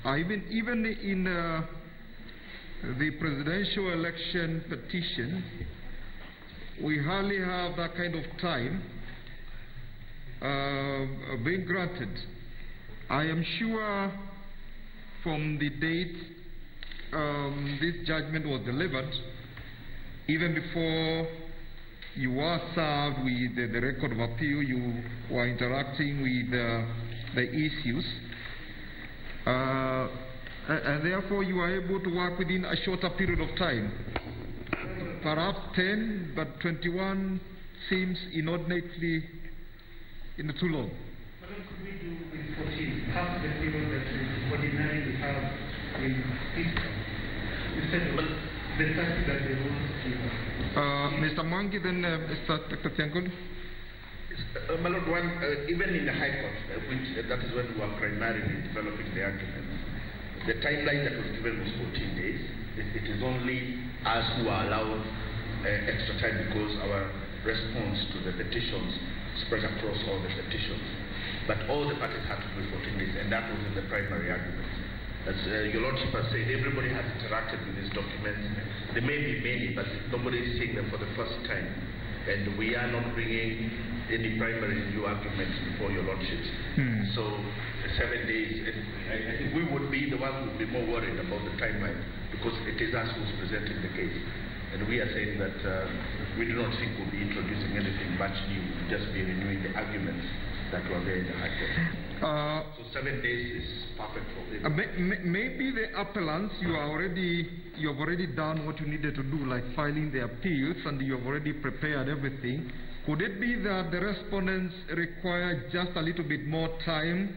Even in the presidential election petition, we hardly have that kind of time being granted. I am sure from the date this judgment was delivered, even before you were served with the record of appeal, you were interacting with the issues, and therefore you were able to work within a shorter period of time. Perhaps 10, but 21 seems inordinately too long. What could we do with 14? Half the people that we ordinarily have in system, instead of the 30 that they want to give us. Mr. Mwangi, then Mr. Dr. Tiangol. My Lord, even in the High Court, that is when we were primarily developing the argument, the timeline that was given was 14 days. It is only us who are allowed extra time because our response to the petitions spread across all the petitions. But all the parties had to do 14 days, and that was in the primary argument. As your Lordship has said, everybody has interacted with these documents. There may be many, but nobody is seeing them for the first time. And we are not bringing any primary new arguments before your Lordships. So 7 days, and I think we would be the ones who would be more worried about the timeline, because it is us who's presenting the case. And we are saying that we do not think we'll be introducing anything much new, we'll just be renewing the arguments that were there in the High Court. So 7 days is perfect for it. Maybe the appellants, you have already done what you needed to do, like filing the appeals, and you have already prepared everything. Could it be that the respondents require just a little bit more time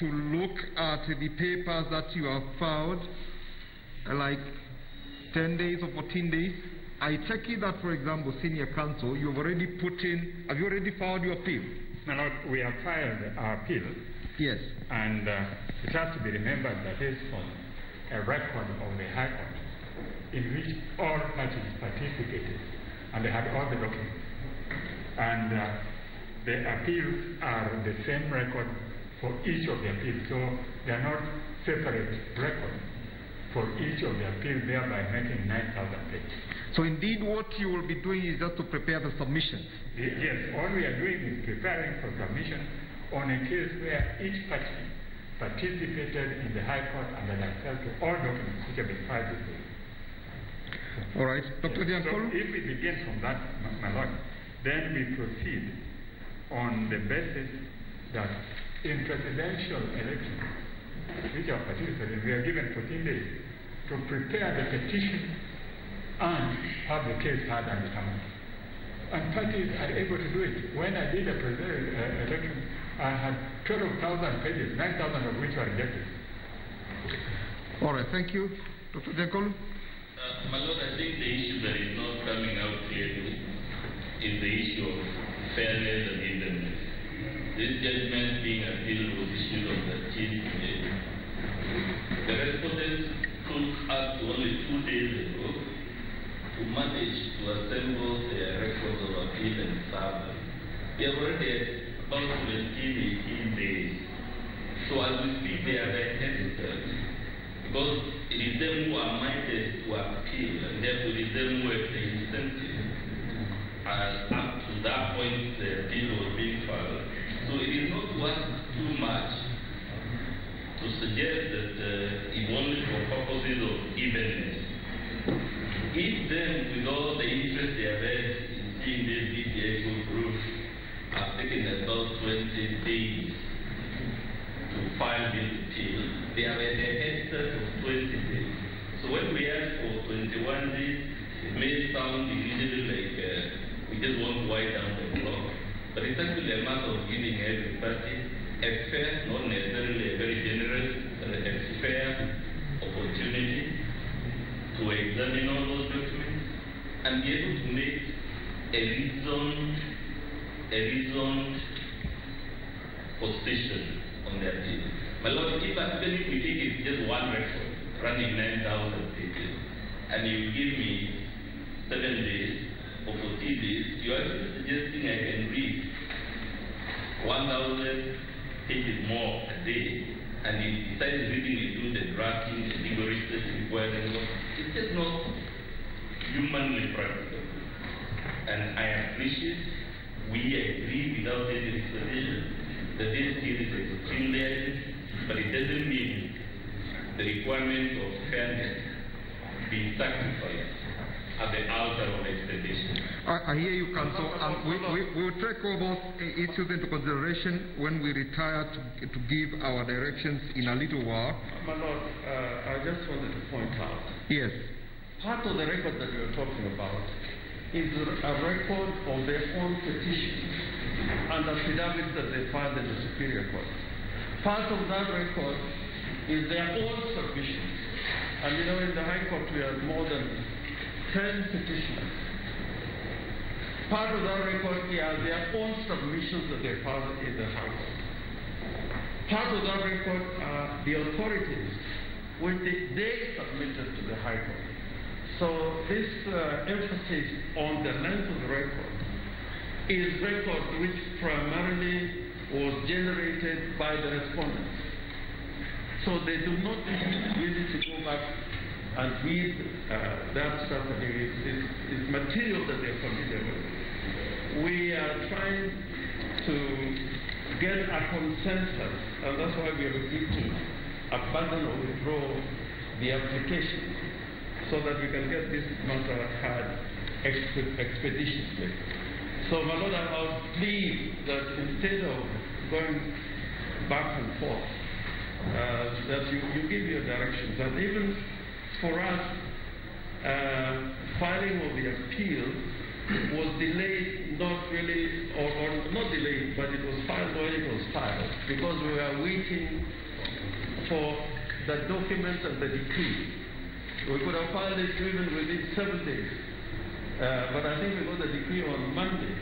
to look at the papers that you have filed, like 10 days or 14 days? I take it that, for example, senior counsel, have you already filed your appeal? My Lord, we have filed our appeal. Yes. And it has to be remembered that this was a record of the High Court in which all parties participated, and they had all the documents. And the appeals are the same record for each of the appeals, so they are not separate records for each of the appeals, thereby making 9,000 pages. So indeed what you will be doing is just to prepare the submissions? Yes, all we are doing is preparing for submission on a case where each party participated in the High Court and had access to all documents which have been filed with them. All right. Dr. Diankolo? So if we begin from that, my Lord, then we proceed on the basis that in presidential elections, which are participating, we are given 14 days to prepare the petition and have the case heard and determined. And parties are able to do it. When I did a presidential election, I had 12,000 pages, 9,000 of which were rejected. All right, thank you. Dr. Diankolo? My Lord, I think the issue that is not coming out clearly is the issue of fairness and evenness. This judgment being appealed was issued on the 13th May. The respondents took up to only 2 days ago to manage to assemble their records of appeal and serve them. We have already had about 17, 18 days. So as we speak, they are hesitant because it is them who are minded to appeal, and therefore it is them who have the incentive. Up to that point, the appeal was being filed. So it is not worth too much to suggest that if only for purposes of evenness. If then, with all the interest they have had in seeing this DPA go through, have taken about 20 days to file this appeal, they have had a head start of 20 days. So when we ask for 21 days, it may sound initially like we just want to wind down the clock. But it's actually a matter of giving every party a fair, not necessarily a very generous, but a fair opportunity to examine all those documents and be able to make a reasoned position on their appeal. My Lord, even if we think it's just one record running 9,000 pages, and you give me 7 days or 14 days, you are suggesting I can read 1,000 pages more a day, and he decides reading into the drafting, the legal research required, it's just not humanly practical. And I appreciate, we agree without any explanation that this is extremely urgent, but it doesn't mean the requirement of fairness being sacrificed at the altar of expedition. I hear you, Counsel, and we will take all those issues into consideration when we retire to give our directions in a little while. My Lord, I just wanted to point out. Yes. Part of the record that you're talking about is a record of their own petitions and affidavits that they filed in the Superior Court. Part of that record is their own submissions. And you know, in the High Court we have more than 10 petitions. Part of that record are their own submissions that they filed in the High Court. Part of that record are the authorities which they submitted to the High Court. So this emphasis on the length of the record is record which primarily was generated by the respondents. So they do not really to go back and read that stuff. It's material that they're familiar with. We are trying to get a consensus, and that's why we are agreed to abandon or withdraw the application so that we can get this matter had expeditiously. So, my Lord, I would plead that instead of going back and forth, that you give your directions. And even for us, filing of the appeal was delayed, not really, or not delayed, but it was filed when it was filed, because we were waiting for the document and the decree. We could have filed it even within 7 days. But I think we got the decree on Monday.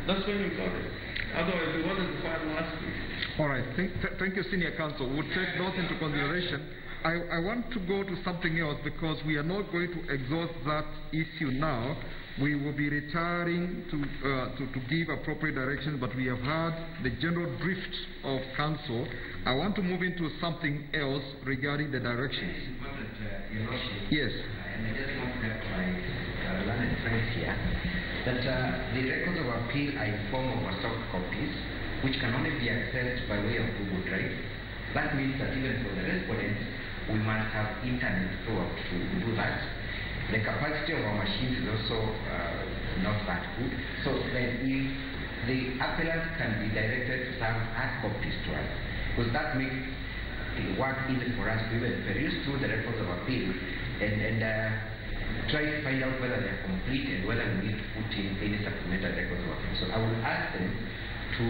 That's when we got it. Otherwise, we wanted to file last week. All right. Thank you, Senior Counsel. We'll take those into consideration. I want to go to something else because we are not going to exhaust that issue now. We will be retiring to give appropriate directions, but we have heard the general drift of Counsel. I want to move into something else regarding the directions. Yes. And I just want to get my learned friends here that the records of appeal are in form of soft copies, which can only be accessed by way of Google Drive. That means that even for the respondents, we must have internet throughout to do that. The capacity of our machines is also not that good. So then if the appellant can be directed to some hard copies to us, because that makes it work easy for us to even peruse through the records of appeal and try to find out whether they are complete and whether we need to put in any supplemental records of appeal. So I would ask them to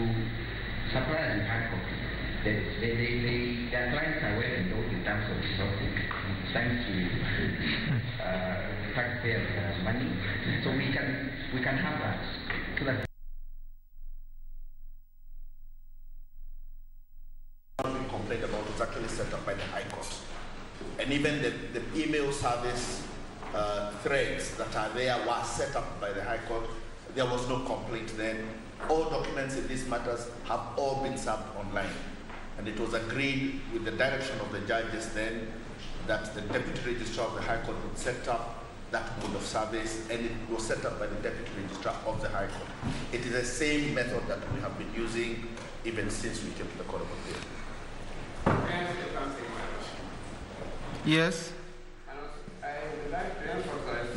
supply us with hard copies. Their clients are well endowed in terms of resources, thanks to taxpayers' money. So we can have that so that complaint about was actually set up by the High Court. And even the email service threads that are there were set up by the High Court. There was no complaint then. All documents in these matters have all been served online. And it was agreed with the direction of the judges then that the Deputy Registrar of the High Court would set up that mode of service, and it was set up by the Deputy Registrar of the High Court. It is the same method that we have been using even since we came to the Court of Appeal. Yes. I would like to emphasize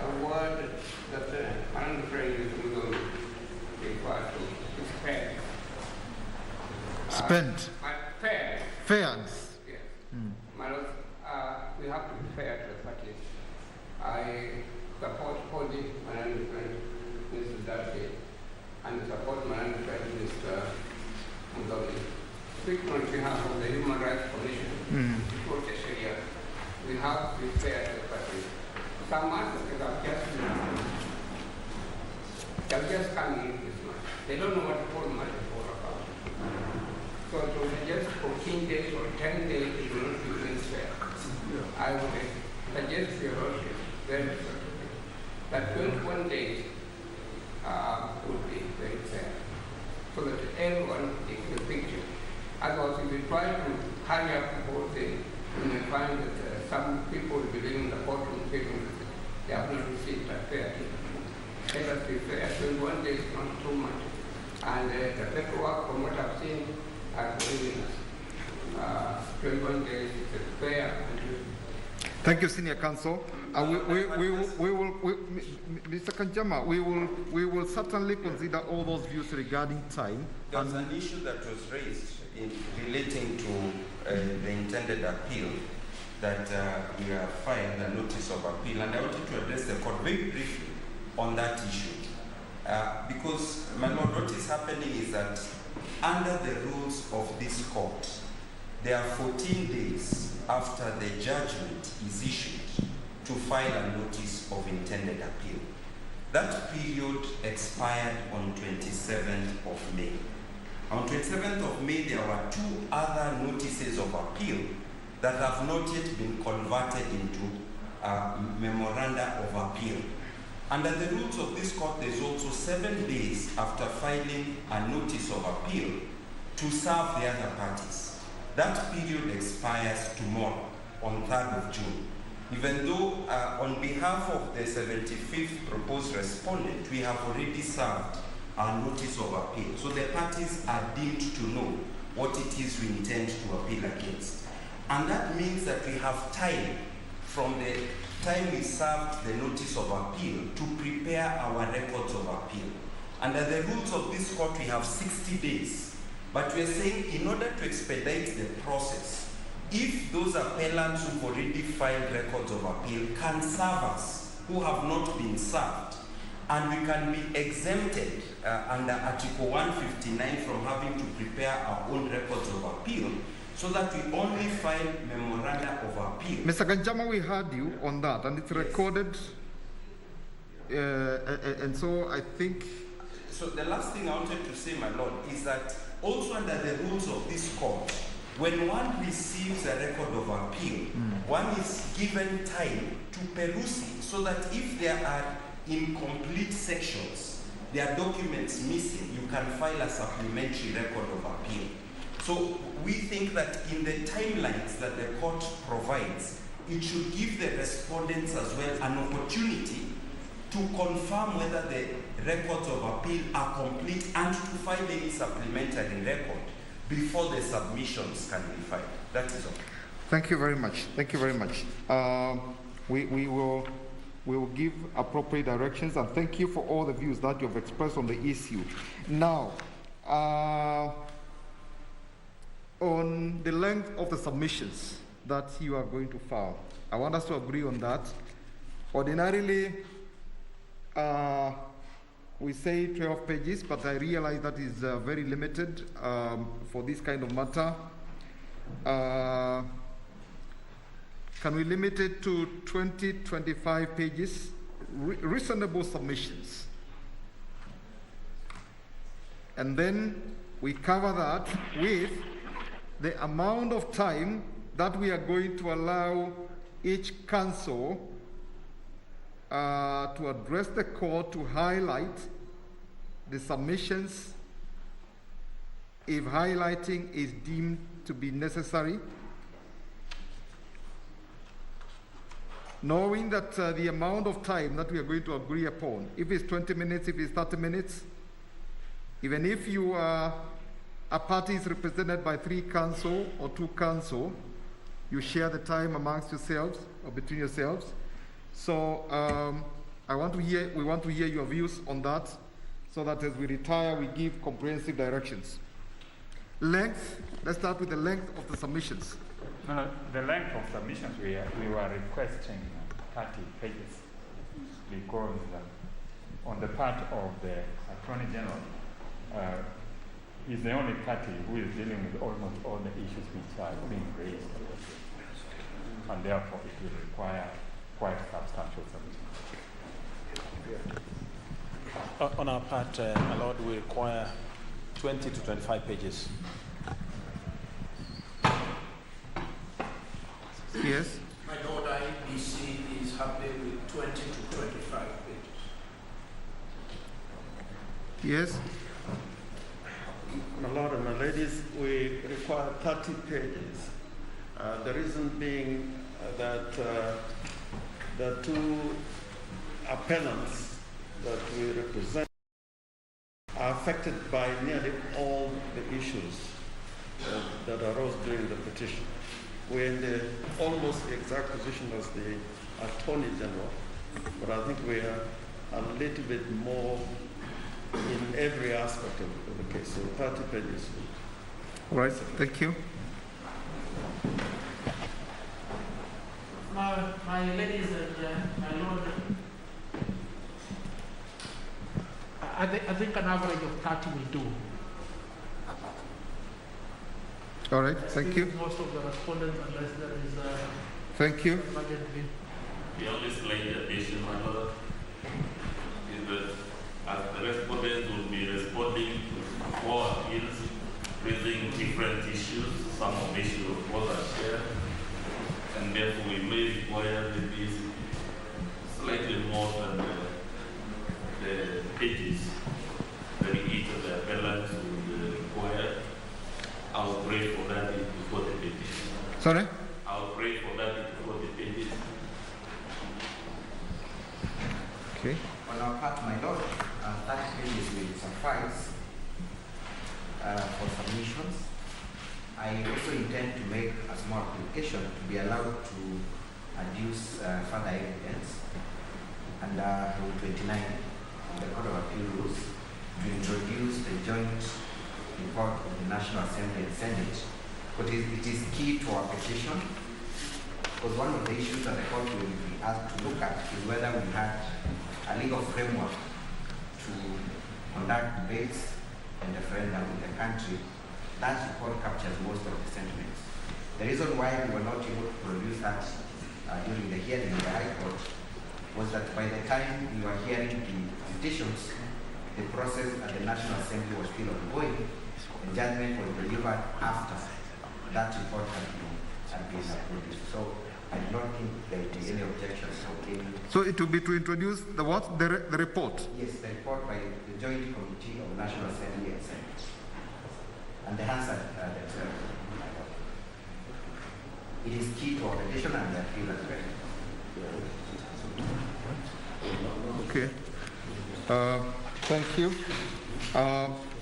a word that Madam Friend is going to refer to, spend. Spend. Fair. Fairness. Yes. Madam, we have to be fair to the parties. I support holding Madam Friend, Mrs. Darcy, and support Madam Friend, Mr. Mugabe. Speaking on behalf of the Human Rights Commission, for the Sharia, we have to be fair to the parties. Some matters have just come in this month. They don't know what the whole month is all about. So to suggest 14 days or 10 days, it will not be doing fair. I would suggest to your Lordship, very certainly, that 21 days would be very fair, so that everyone takes the picture. Otherwise, if we try to hurry up the whole thing, we may find that some people will be living in the courtroom feeling that they have not received a fair treatment. Let us be fair. 21 days is not too much. And the paperwork, from what I've seen, are believing us. 21 days is fair. Thank you, Senior Counsel. Mr. Kanjama, we will certainly consider all those views regarding time. There was an issue that was raised relating to the intended appeal that we have filed a notice of appeal, and I wanted to address the court very briefly on that issue. Because, my Lord, what is happening is that under the rules of this court, there are 14 days after the judgment is issued to file a notice of intended appeal. That period expired on 27th of May. On 27th of May, there were 2 other notices of appeal that have not yet been converted into memoranda of appeal. Under the rules of this court, there's also 7 days after filing a notice of appeal to serve the other parties. That period expires tomorrow, on 3rd of June. Even though on behalf of the 75th proposed respondent, we have already served our notice of appeal. So the parties are deemed to know what it is we intend to appeal against. And that means that we have time from the time we served the notice of appeal to prepare our records of appeal. Under the rules of this court, we have 60 days. But we are saying in order to expedite the process, if those appellants who've already filed records of appeal can serve us, who have not been served, and we can be exempted under Article 159 from having to prepare our own records of appeal, so that we only file memoranda of appeal. Mr. Kanjama, we heard you on that, and it's recorded, and so I think... So the last thing I wanted to say, my Lord, is that also under the rules of this court, when one receives a record of appeal, one is given time to peruse it, so that if there are incomplete sections, there are documents missing, you can file a supplementary record of appeal. So we think that in the timelines that the court provides, it should give the respondents as well an opportunity to confirm whether the records of appeal are complete and to file any supplementary record before the submissions can be filed. That is all. Thank you very much. Thank you very much. We will give appropriate directions, and thank you for all the views that you have expressed on the issue. Now, on the length of the submissions that you are going to file, I want us to agree on that. Ordinarily, we say 12 pages, but I realize that is very limited for this kind of matter. can we limit it to 20, 25 pages? Reasonable submissions. And then we cover that with the amount of time that we are going to allow each council to address the court, to highlight the submissions if highlighting is deemed to be necessary, knowing that the amount of time that we are going to agree upon, if it's 20 minutes, if it's 30 minutes, even if you are a party is represented by 3 council or 2 council, you share the time amongst yourselves or between yourselves. So we want to hear your views on that, so that as we retire, we give comprehensive directions. Length, let's start with the length of the submissions. No, the length of submissions we were requesting 30 pages because on the part of the Attorney General, he's the only party who is dealing with almost all the issues which are being raised, and therefore it will require quite substantial submissions. On our part, my Lord, we require 20 to 25 pages. Yes. My Lord, IBC is happy with 20 to 25 pages. Yes. My Lord and my ladies, we require 30 pages. The reason being that the 2 appellants that we represent are affected by nearly all the issues that arose during the petition. We're in the almost exact position as the Attorney General, but I think we are a little bit more in every aspect of the case. So 30 pages. All right, thank you. My ladies and my lord, I think an average of 30 will do. All right, thank you. Most of the respondents, unless there is thank you. emergency. The only slight addition, my lord, is that as the respondents will be responding to 4 appeals, raising different issues, some of issues of course are shared, and therefore we may require maybe slightly more than the pages that each of the appellants would require. I will pray for that before the pages. Sorry? I will pray for that before the pages. Okay. On our part, my Lord, 30 pages will suffice for submissions. I also intend to make a small application to be allowed to adduce further evidence under Rule 29 of the Code of Appeal rules to introduce the joint report of the National Assembly and Senate. But it is key to our petition, because one of the issues that the court will be asked to look at is whether we had a legal framework to conduct debates and referendum in the country. That report captures most of the sentiments. The reason why we were not able to produce that during the hearing in the High Court was that by the time we were hearing the petitions, the process at the National Assembly was still ongoing, and judgment was delivered after that report had been produced. So I do not think there will be any objections. So it will be to introduce the what? The report? Yes, the report by the Joint Committee of National Assembly and Senate. And the answer themselves. It is key to our petition and the appeal as well. Okay. Thank you.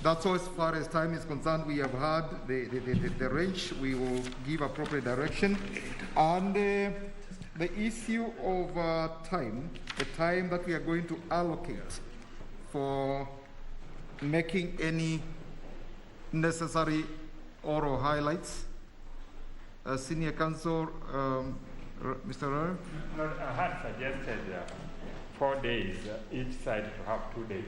That's all as far as time is concerned. We have had the range. We will give appropriate direction. And the issue of time, the time that we are going to allocate for making any necessary oral highlights. Senior Counsel, Mr. Roy? I had suggested 4 days, each side to have 2 days.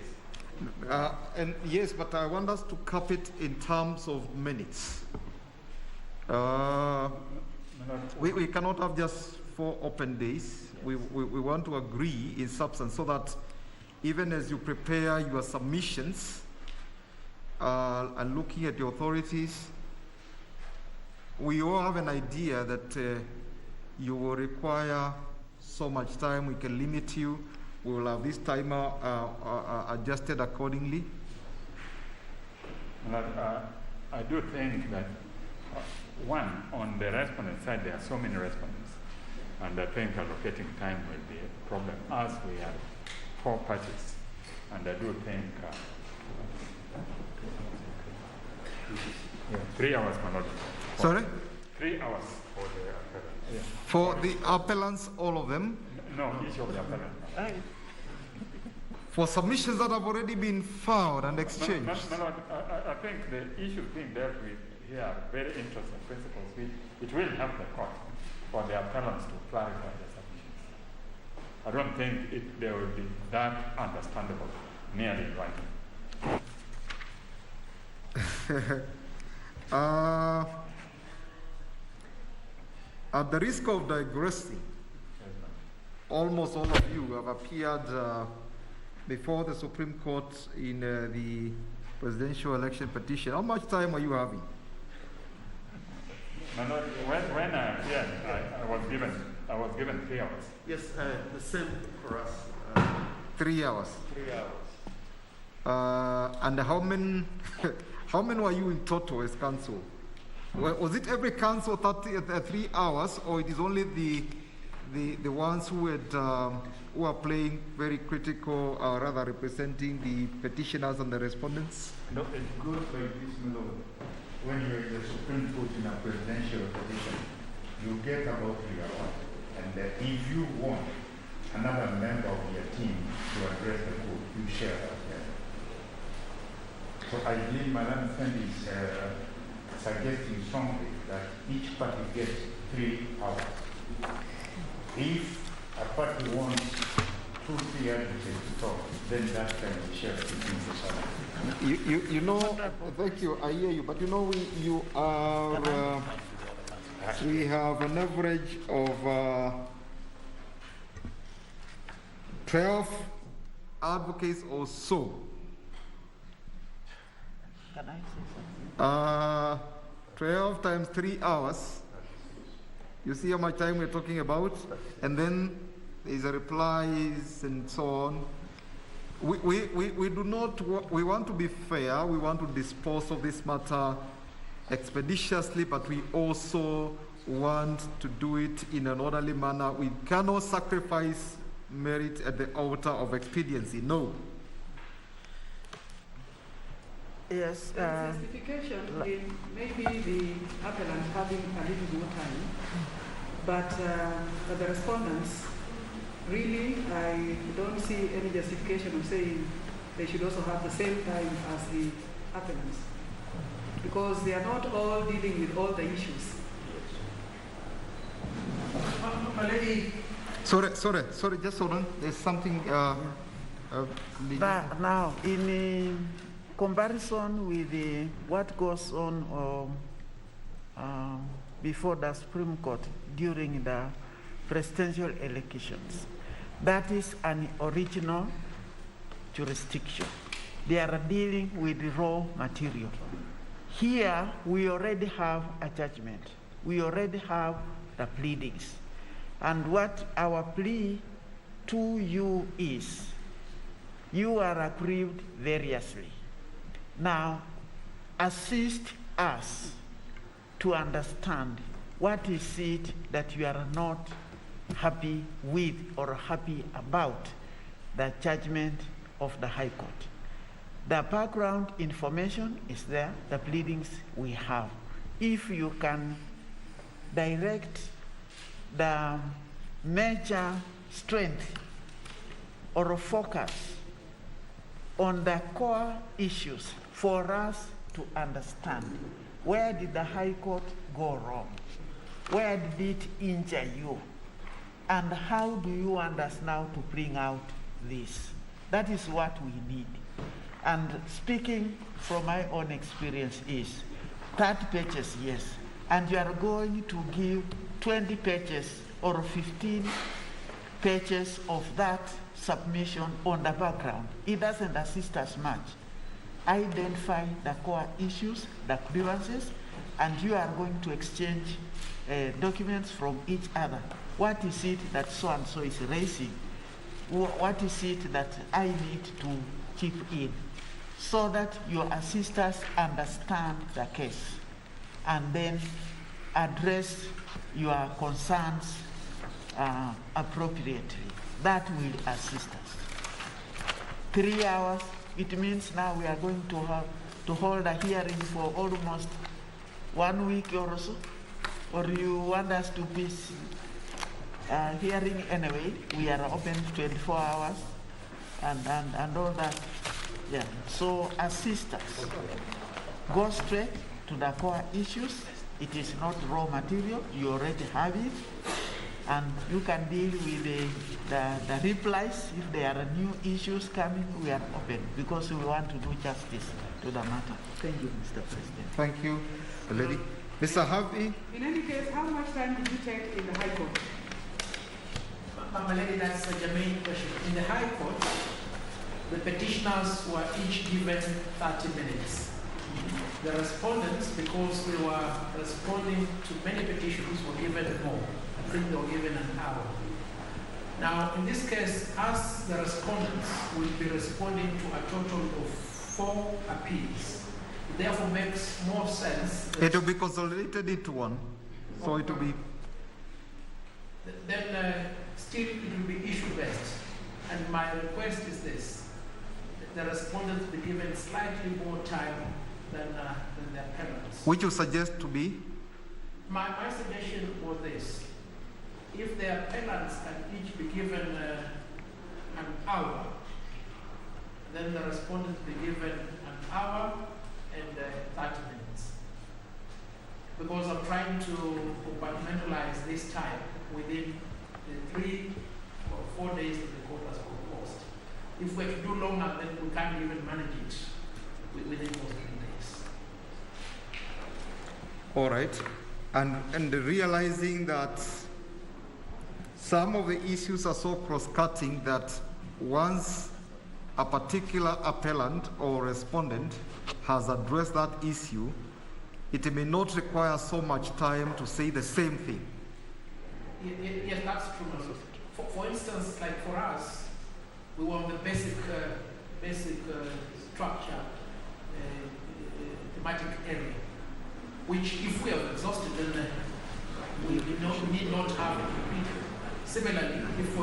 And yes, but I want us to cap it in terms of minutes. We cannot have just 4 open days. We want to agree in substance so that even as you prepare your submissions and looking at the authorities, we all have an idea that you will require so much time. We can limit you. We will have this timer adjusted accordingly. I do think that one, on the respondent side, there are so many respondents, and I think allocating time will be a problem, as we have 4 parties, and I do think 3 hours per not. Sorry? 3 hours for the appellant. Yeah. For the appellants, all of them? No, each of the appellants. For submissions that have already been filed and exchanged? I think the issues being dealt with here are very interesting principles. It will help the court for the appellants to clarify their submissions. I don't think they will be that understandable merely in writing. At the risk of digressing, almost all of you have appeared before the Supreme Court in the presidential election petition. How much time are you having? When I appeared, I was given 3 hours. Yes, the same for us. 3 hours. 3 hours. And how many were you in total as counsel? Was it every counsel 3 hours, or it is only the ones who are playing very critical, rather representing the petitioners and the respondents? No, it goes like this, when you're in the Supreme Court in a presidential petition, you get about 3 hours. And if you want another member of your team to address the court, you share that. So I believe Madam Fendi is suggesting strongly that each party gets 3 hours. If a party wants 2-3 advocates to talk, then that can be shared between the sides. You know, thank you, I hear you, but you know, we have an average of 12 advocates or so. Can I say something? 12 times 3 hours. You see how much time we're talking about? And then there's a replies and so on. We do not, we want to be fair, we want to dispose of this matter expeditiously, but we also want to do it in an orderly manner. We cannot sacrifice merit at the altar of expediency, no. Yes. Justification in maybe the appellant having a little more time, but for the respondents, really, I don't see any justification of saying they should also have the same time as the appellants, because they are not all dealing with all the issues. Sorry, just hold on. There's something. Now, in comparison with what goes on before the Supreme Court during the presidential elections, that is an original jurisdiction. They are dealing with raw material. Here, we already have a judgment. We already have the pleadings. And what our plea to you is, you are aggrieved variously. Now, assist us to understand what is it that you are not happy with or happy about the judgment of the High Court. The background information is there, the pleadings we have. If you can direct the major strength or focus on the core issues for us to understand, where did the High Court go wrong? Where did it injure you? And how do you want us now to bring out this? That is what we need. And speaking from my own experience is 30 pages, yes, and you are going to give 20 pages or 15 pages of that submission on the background. It doesn't assist us much. Identify the core issues, the grievances, and you are going to exchange documents from each other. What is it that so-and-so is raising? What is it that I need to chip in? So that your assistants understand the case and then address your concerns appropriately. That will assist us. 3 hours, it means now we are going to hold a hearing for almost 1 week or so. Or you want us to be hearing anyway? We are open 24 hours and all that. Yeah. So assist us. Go straight to the core issues. It is not raw material. You already have it. And you can deal with the replies. If there are new issues coming, we are open because we want to do justice to the matter. Thank you, Mr. President. Thank you, lady. Mr. Harvey? In any case, how much time did you take in the High Court? Mama Lady, that's a germane question. In the High Court, the petitioners were each given 30 minutes. The respondents, because we were responding to many petitions, were given more. I think they were given an hour. Now, in this case, as the respondents will be responding to a total of 4 appeals, it therefore makes more sense. It will be consolidated into one. So it will be... Then still it will be issue-based. And my request is this. The respondents be given slightly more time than their appellants. Which you suggest to be? My suggestion was this. If the appellants can each be given an hour, then the respondents be given an hour and 30 minutes. Because I'm trying to compartmentalize this time within the 3 or 4 days that the court has proposed. If we're to do longer, then we can't even manage it within those 3 days. All right. And realizing that some of the issues are so cross-cutting that once a particular appellant or respondent has addressed that issue, it may not require so much time to say the same thing. Yes, that's true. For instance, like for us, we want the basic structure, thematic area, which if we have exhausted, then we need not have it repeated. Similarly, if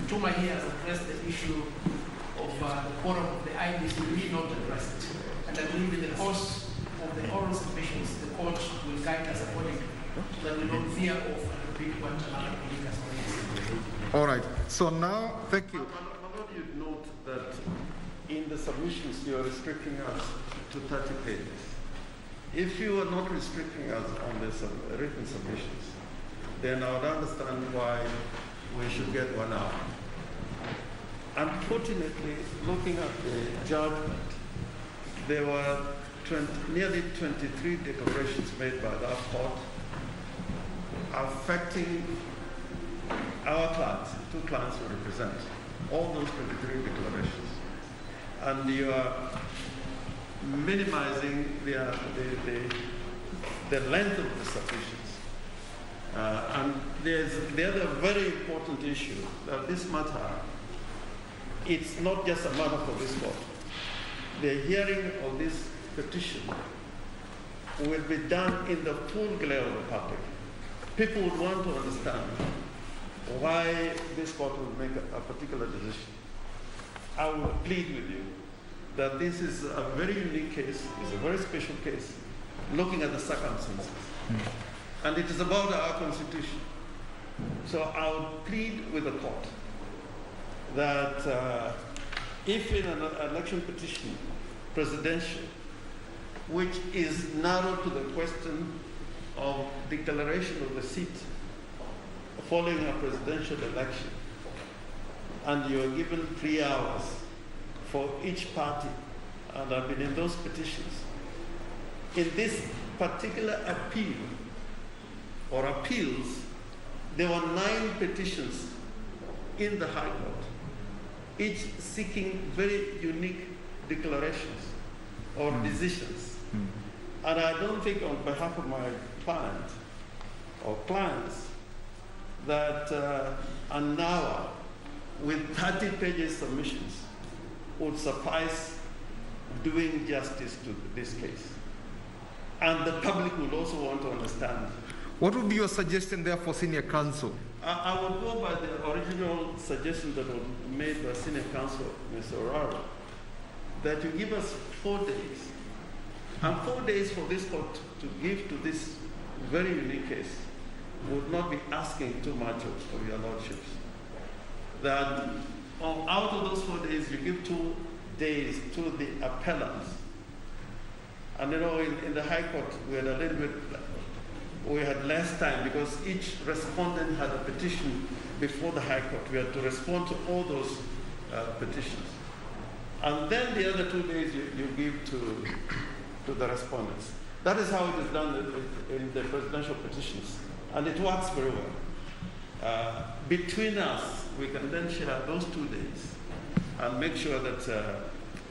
Tuma here has addressed the issue of the quorum of the IBC, we need not address it. And I believe in the course of the oral submissions, the court will guide us accordingly, so that we don't fear of and repeat what another colleague has raised. All right. So now, thank you. My Lord, you'd note that in the submissions you're restricting us to 30 pages. If you are not restricting us on the written submissions, then I would understand why we should get 1 hour. Unfortunately, looking at the judgment, there were nearly 23 declarations made by that court affecting our clients, 2 clients we represent, all those 23 declarations. And you are minimizing the length of the submissions. And there's the other very important issue that this matter, it's not just a matter for this court. The hearing of this petition will be done in the full glare of the public. People would want to understand why this court would make a particular decision. I will plead with you that this is a very unique case, it's a very special case, looking at the circumstances. And it is about our Constitution. So I would plead with the court that if in an election petition, presidential, which is narrowed to the question of declaration of the seat following a presidential election, and you are given 3 hours for each party, and I've been in those petitions. In this particular appeal or appeals, There were 9 petitions in the High Court, each seeking very unique declarations or decisions. And I don't think on behalf of my client or clients that an hour with 30 pages submissions would suffice doing justice to this case. And the public would also want to understand. What would be your suggestion there for senior counsel? I would go by the original suggestion that was made by senior counsel, Mr. Oraro, that you give us 4 days. And 4 days for this court to give to this very unique case would not be asking too much of your lordships. That out of those 4 days, you give 2 days to the appellants. And you know, in the High Court, we had less time because each respondent had a petition before the High Court. We had to respond to all those petitions. And then the other 2 days you give to the respondents. That is how it is done in the presidential petitions. And it works very well. Between us, we can then share those 2 days and make sure that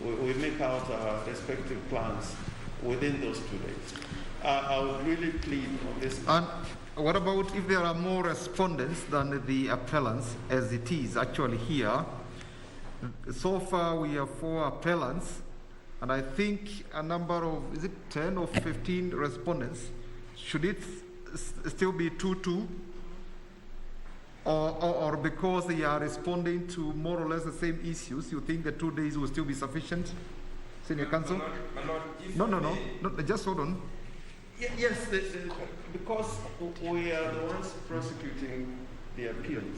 we make out our respective plans within those 2 days. I would really plead on this. And what about if there are more respondents than the appellants, as it is actually here? So far, we have 4 appellants, and I think a number of, is it 10 or 15 respondents? Should it still be 2-2? Or because they are responding to more or less the same issues, you think the 2 days will still be sufficient? Senior counsel? No, just hold on. Yes, because we are the ones prosecuting the appeals.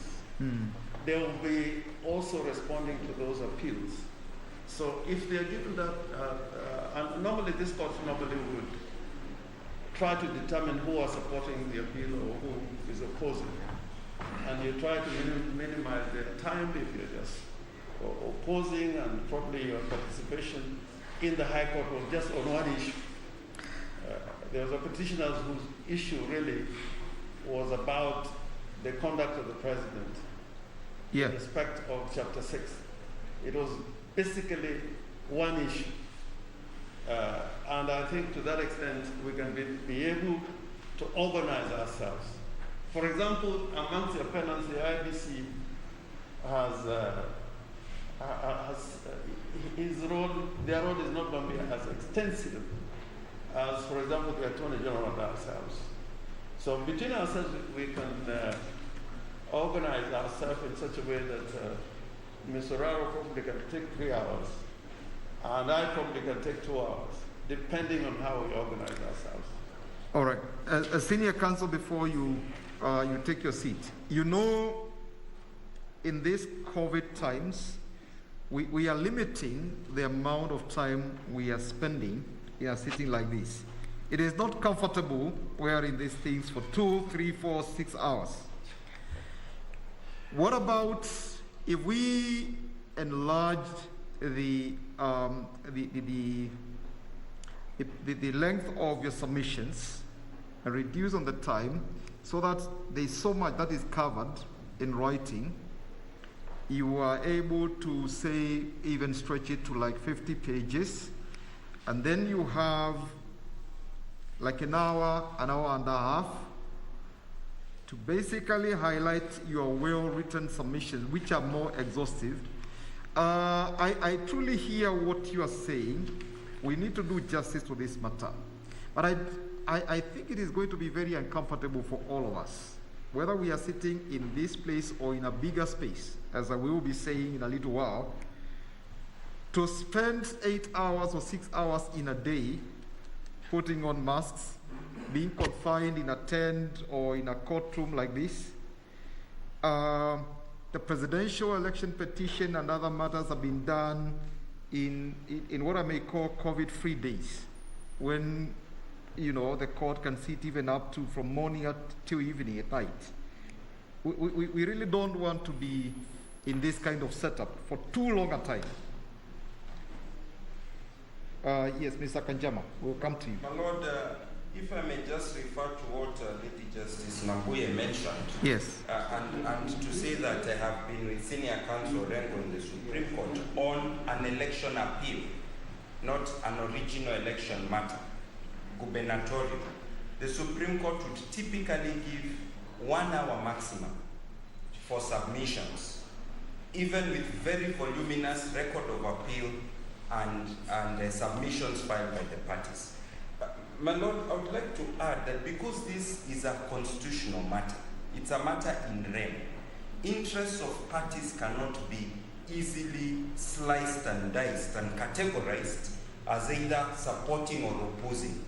They will be also responding to those appeals. So if they are given that, and normally this court would try to determine who are supporting the appeal or who is opposing. And you try to minimize their time if you're just opposing, and probably your participation in the High Court was just on one issue. There was a petitioner whose issue really was about the conduct of the president in respect of Chapter 6. It was basically one issue. And I think to that extent, we can be able to organize ourselves. For example, amongst the appellants, the IBC their role is not going to be as extensive as, for example, the Attorney General and ourselves. So between ourselves, we can organize ourselves in such a way that Mr. Raro probably can take 3 hours, and I probably can take 2 hours, depending on how we organize ourselves. All right. As senior counsel, before you take your seat, you know, in these COVID times, we are limiting the amount of time we are spending in a sitting like this. It is not comfortable wearing these things for 2, 3, 4, 6 hours. What about if we enlarged the length of your submissions and reduce on the time so that there is so much that is covered in writing? You are able to say, even stretch it to like 50 pages, and then you have like an hour and a half to basically highlight your well-written submissions, which are more exhaustive. I truly hear what you are saying. We need to do justice to this matter. But I think it is going to be very uncomfortable for all of us, whether we are sitting in this place or in a bigger space, as I will be saying in a little while, to spend 8 hours or 6 hours in a day putting on masks, being confined in a tent or in a courtroom like this. The presidential election petition and other matters have been done in what I may call COVID-free days, when the court can sit even up to from morning till evening at night. We really don't want to be in this kind of setup for too long a time. Yes, Mr. Kanjama, we'll come to you. My Lord, if I may just refer to what Lady Justice Maguye mentioned. Yes. And to say that I have been with senior counsel Rengo in the Supreme Court on an election appeal, not an original election matter, gubernatorial. The Supreme Court would typically give 1 hour maximum for submissions, even with very voluminous record of appeal and submissions filed by the parties. My Lord, I would like to add that because this is a constitutional matter, it's a matter in rem, interests of parties cannot be easily sliced and diced and categorized as either supporting or opposing.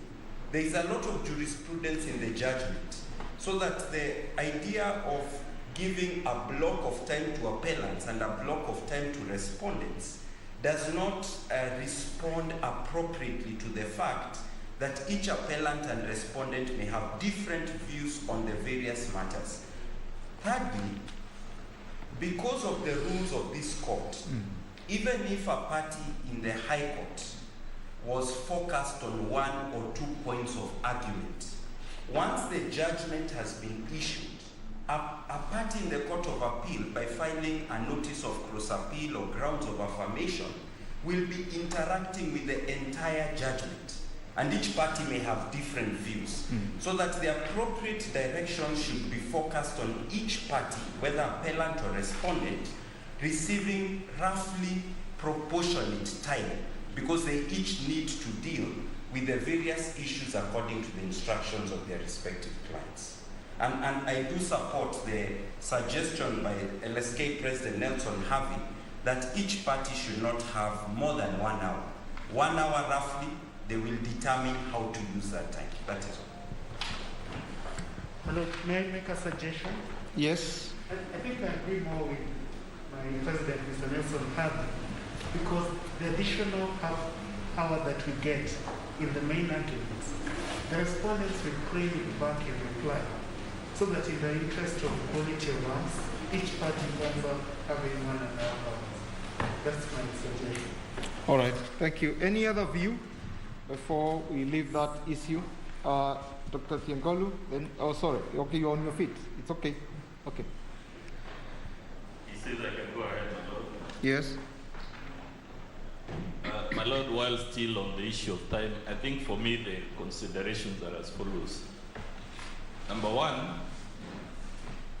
There is a lot of jurisprudence in the judgment, so that the idea of giving a block of time to appellants and a block of time to respondents does not respond appropriately to the fact that each appellant and respondent may have different views on the various matters. Thirdly, because of the rules of this court, even if a party in the High Court was focused on 1 or 2 points of argument, once the judgment has been issued, a party in the Court of Appeal, by filing a notice of cross-appeal or grounds of affirmation, will be interacting with the entire judgment. And each party may have different views. So that the appropriate direction should be focused on each party, whether appellant or respondent, receiving roughly proportionate time, because they each need to deal with the various issues according to the instructions of their respective clients. And I do support the suggestion by LSK President Nelson Harvey that each party should not have more than 1 hour. 1 hour roughly, they will determine how to use that time. That is all. Hello, may I make a suggestion? Yes. I think I agree more with my President, Mr. Nelson Harvey, because the additional hour that we get in the main arguments, the respondents will claim it back in reply, so that in the interest of quality of answers, each party ends up having 1.5 hours. That's my suggestion. All right, thank you. Any other view before we leave that issue? Dr. Tiangolu, then, oh, sorry, okay, you're on your feet. It's okay. Okay. He says I can go ahead, my Lord. Yes. My Lord, while still on the issue of time, I think for me the considerations are as follows. Number one,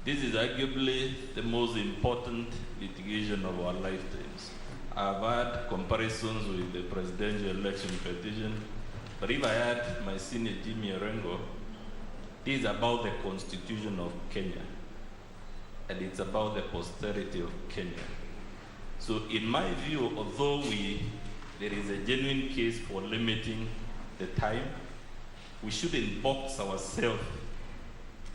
this is arguably the most important litigation of our lifetimes. I've had comparisons with the presidential election petition, but if I had my senior Jimmy Orengo, this is about the Constitution of Kenya, and it's about the posterity of Kenya. So in my view, although there is a genuine case for limiting the time, we shouldn't box ourselves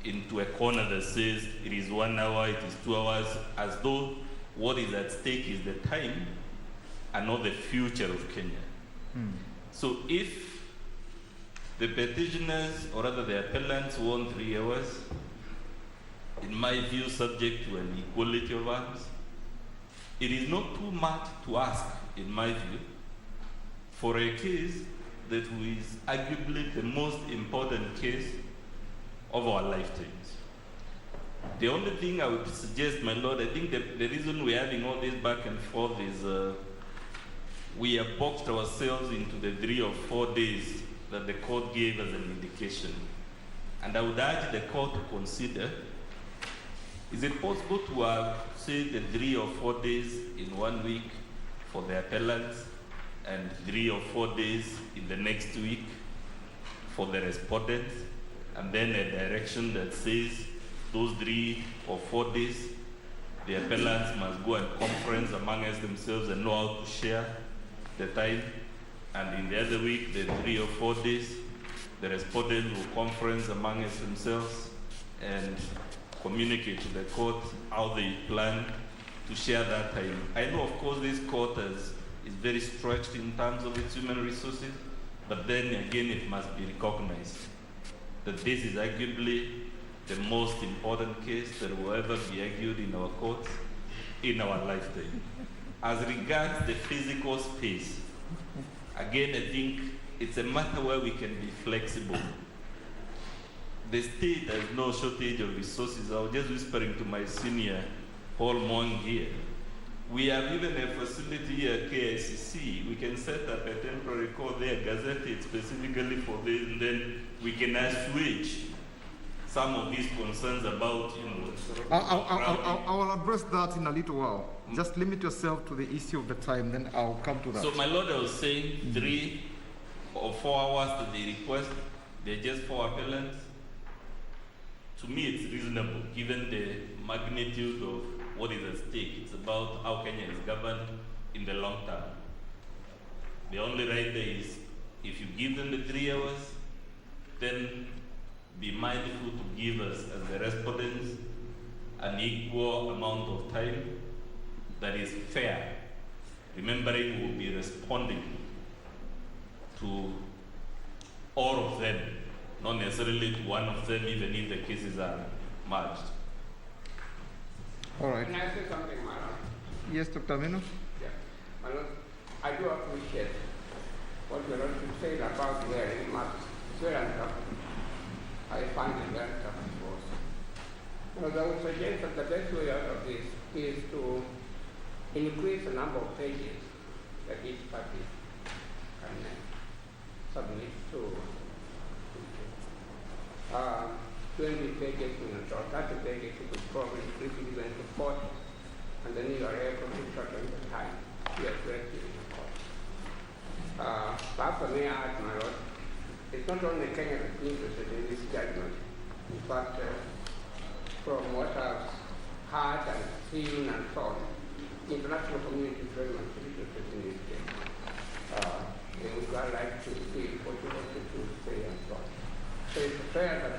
into a corner that says it is 1 hour, it is 2 hours, as though what is at stake is the time and not the future of Kenya. So if the petitioners, or rather the appellants, want 3 hours, in my view, subject to an equality of arms, it is not too much to ask, in my view, for a case that is arguably the most important case of our lifetimes. The only thing I would suggest, my Lord, I think that the reason we're having all this back and forth is we have boxed ourselves into the 3 or 4 days that the court gave as an indication. And I would urge the court to consider, is it possible to have, say, the 3 or 4 days in 1 week for the appellants and 3 or 4 days in the next week for the respondents, and then a direction that says those 3 or 4 days, the appellants must go and conference amongst themselves and know how to share the time, and in the other week, the 3 or 4 days, the respondents will conference amongst themselves and communicate to the court how they plan to share that time. I know, of course, this court is very stretched in terms of its human resources, but then again, it must be recognized that this is arguably the most important case that will ever be argued in our courts in our lifetime. As regards the physical space, again, I think it's a matter where we can be flexible. the state has no shortage of resources. I was just whispering to my senior, Paul Mong here. We have even a facility here at KICC. We can set up a temporary code there, gazetted specifically for this, and then we can assuage some of these concerns about, I will address that in a little while. Just limit yourself to the issue of the time, then I'll come to that. So, my Lord, I was saying 3 or 4 hours that they request, they're just 4 appellants. To me, it's reasonable, given the magnitude of what is at stake. It's about how Kenya is governed in the long term. The only right there is, if you give them the 3 hours, then be mindful to give us, as the respondents, an equal amount of time that is fair. Remembering we'll be responding to all of them, not necessarily to one of them, even if the cases are merged. All right. Can I say something, Madam? Yes, Dr. Mino? Yeah. Madam, I do appreciate what you're going to say about wearing masks. It's very uncomfortable. I find it very uncomfortable. I would suggest that the best way out of this is to increase the number of pages that each party can submit to 20 pages in a short, 30 pages you could probably increase it even to 40, and then you are able to shorten the time you address it in the court. Perhaps I may add, my Lord, it's not only Kenya that's interested in this judgment, but from what I've heard and seen and so on, the international community is very much interested in this case. They would like to see what you want to say and so on. So it's fair that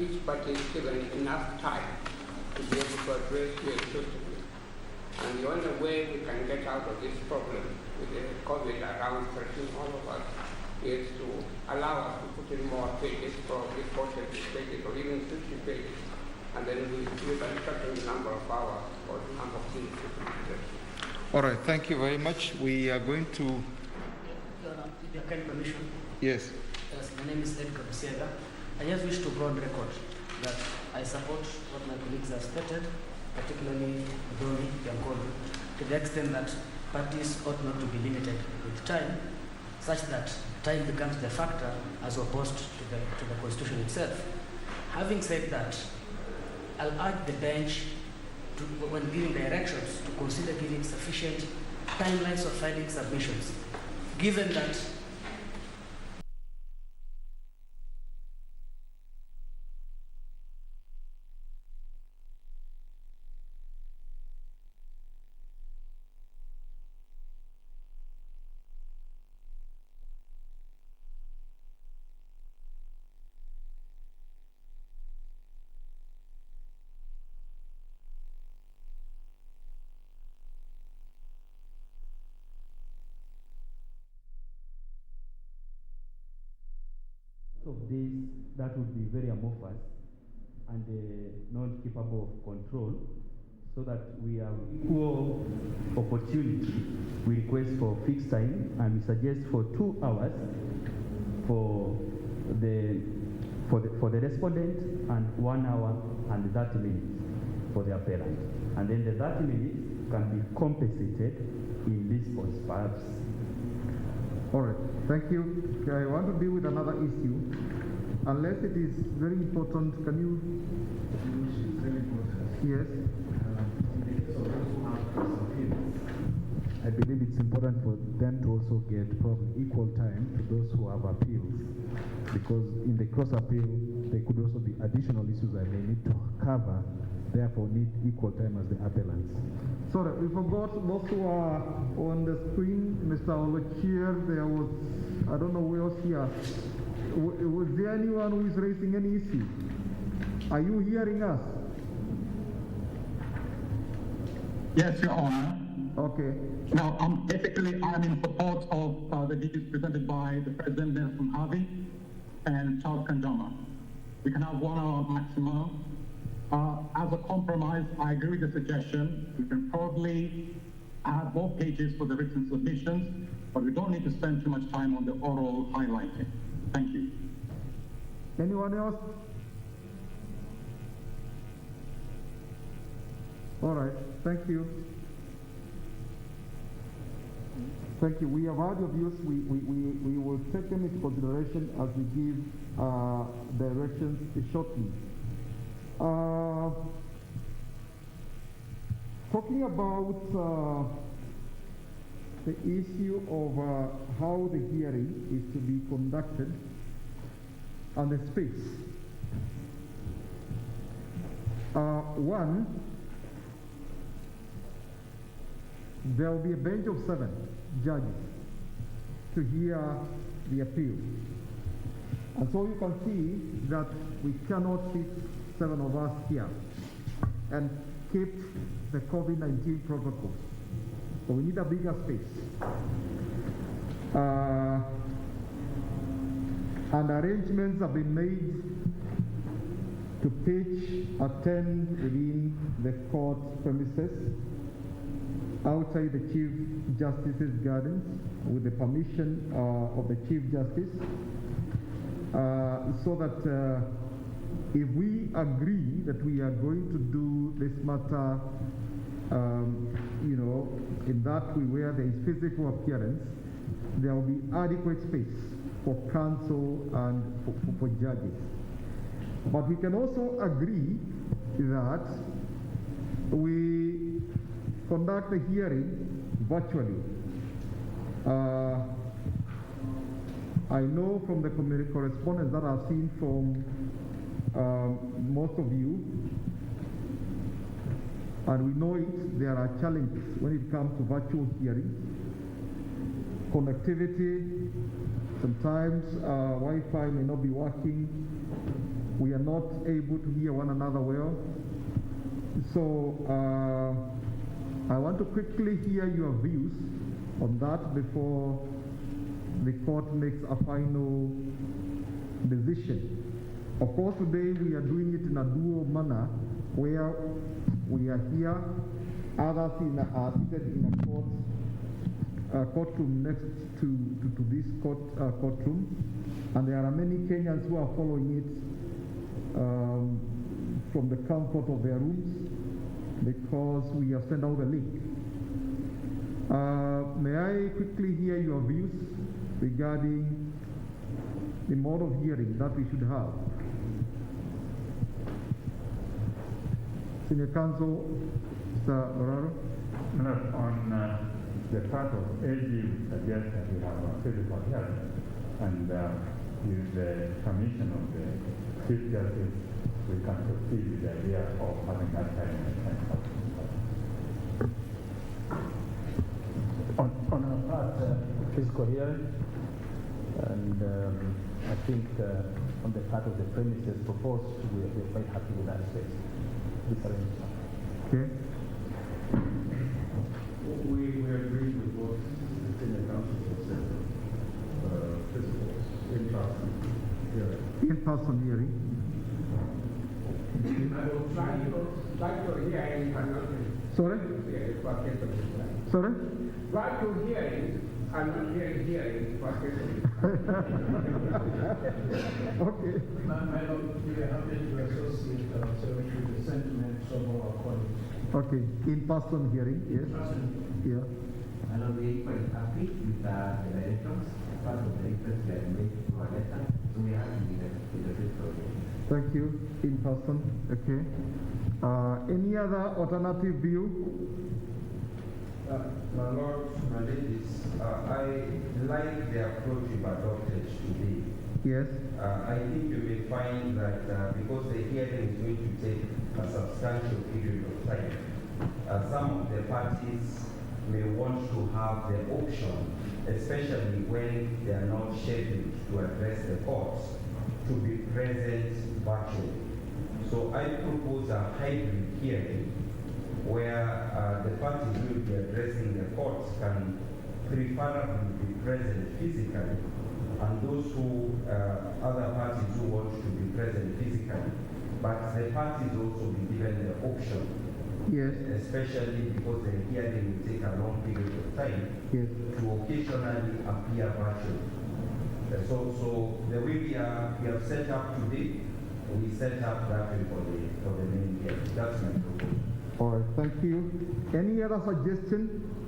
each party is given enough time to be able to address this suitably. And the only way we can get out of this problem with the COVID around 13 all of us is to allow us to put in more pages, probably 40 pages or even 50 pages. And then we can shorten the number of hours or the number of things to address. All right, thank you very much. We are going to... With your kind permission. Yes. Yes, my name is Edgar Siega. I just wish to broad record that I support what my colleagues have stated, particularly Doni Yankolo, to the extent that parties ought not to be limited with time, such that time becomes the factor as opposed to the Constitution itself. Having said that, I'll urge the bench, when giving directions, to consider giving sufficient timelines of filing submissions, given that of this that would be very amorphous and not capable of control, so that we have equal opportunity. We request for fixed time, and we suggest for 2 hours for the respondent and 1 hour and 30 minutes for the appellant. And then the 30 minutes can be compensated in response, perhaps. All right, thank you. I want to deal with another issue. Unless it is very important, can you? Yes. I believe it's important for them to also get probably equal time to those who have appeals, because in the cross appeal there could also be additional issues that they need to cover, therefore need equal time as the appellants. Sorry, we forgot those who are on the screen. Mr. Olokir, there was, I don't know who else here. Was there anyone who is raising any issue? Are you hearing us? Yes, Your Honor. Okay. Now, basically, I'm in support of the views presented by the President Nelson Harvey and Charles Kanjama. We can have 1 hour maximum. As a compromise, I agree with the suggestion. We can probably add more pages for the written submissions, but we don't need to spend too much time on the oral highlighting. Thank you. Anyone else? All right, thank you. Thank you. We have heard your views. We will take them into consideration as we give directions shortly. Talking about the issue of how the hearing is to be conducted and the space. One, there will be a bench of 7 judges to hear the appeal. And so you can see that we cannot sit 7 of us here and keep the COVID-19 protocols. So we need a bigger space. And arrangements have been made to pitch a tent within the court premises outside the Chief Justice's gardens with the permission of the Chief Justice, so that if we agree that we are going to do this matter, in that way where there is physical appearance, there will be adequate space for counsel and for judges. But we can also agree that we conduct the hearing virtually. I know from the correspondence that I've seen from most of you, and we know there are challenges when it comes to virtual hearing. Connectivity, sometimes Wi-Fi may not be working. We are not able to hear one another well. So I want to quickly hear your views on that before the court makes a final decision. Of course, today we are doing it in a dual manner where we are here, others are seated in a courtroom next to this courtroom, and there are many Kenyans who are following it from the comfort of their rooms because we have sent out a link. May I quickly hear your views regarding the mode of hearing that we should have? Senior Counsel, Mr. Oraro. On the part of AG, we suggest that we have a physical hearing, and with the permission of the Chief Justice, we can proceed with the idea of having that hearing on our part, physical hearing, and I think on the part of the premises proposed, we're quite happy with that space. Okay. We agree with what the senior counsel said. Physical, in-person hearing. In-person hearing. Virtual hearing cannot be. Sorry? Sorry? Virtual hearing cannot be hearing for Okay. My Lord, we are happy to associate ourselves with the sentiments of our colleagues. Okay, in-person hearing, yes. Yeah. And we are quite happy with the directions. Part of the request we have made to our letter, so we are happy with the physical hearing. Thank you. In-person, okay. Any other alternative view? My Lord, my ladies, I like the approach you've adopted today. Yes. I think you may find that because the hearing is going to take a substantial period of time, some of the parties may want to have the option, especially when they are not scheduled to address the courts, to be present virtually. So I propose a hybrid hearing where the parties who will be addressing the courts can preferably be present physically, and those who, other parties who want to be present physically, but the parties also be given the option, yes, especially because the hearing will take a long period of time, yes, to occasionally appear virtually. So the way we have set up today, we set up that way for the main year. That's my proposal. All right, thank you. Any other suggestion?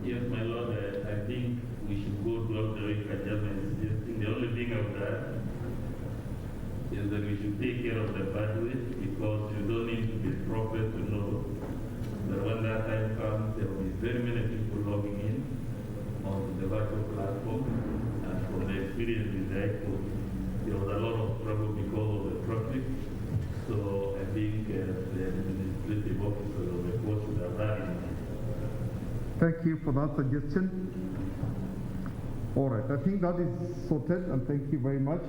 Yes, my Lord, I think we should go to the way Kajama is suggesting. The only thing I would add is that we should take care of the bandwidth, because you don't need to be a prophet to know that when that time comes, there will be very many people logging in onto the virtual platform. And from the experience with the ICO, there was a lot of trouble because of the traffic. So I think the administrative officers of the court should have that in mind. Thank you for that suggestion. All right, I think that is sorted, and thank you very much.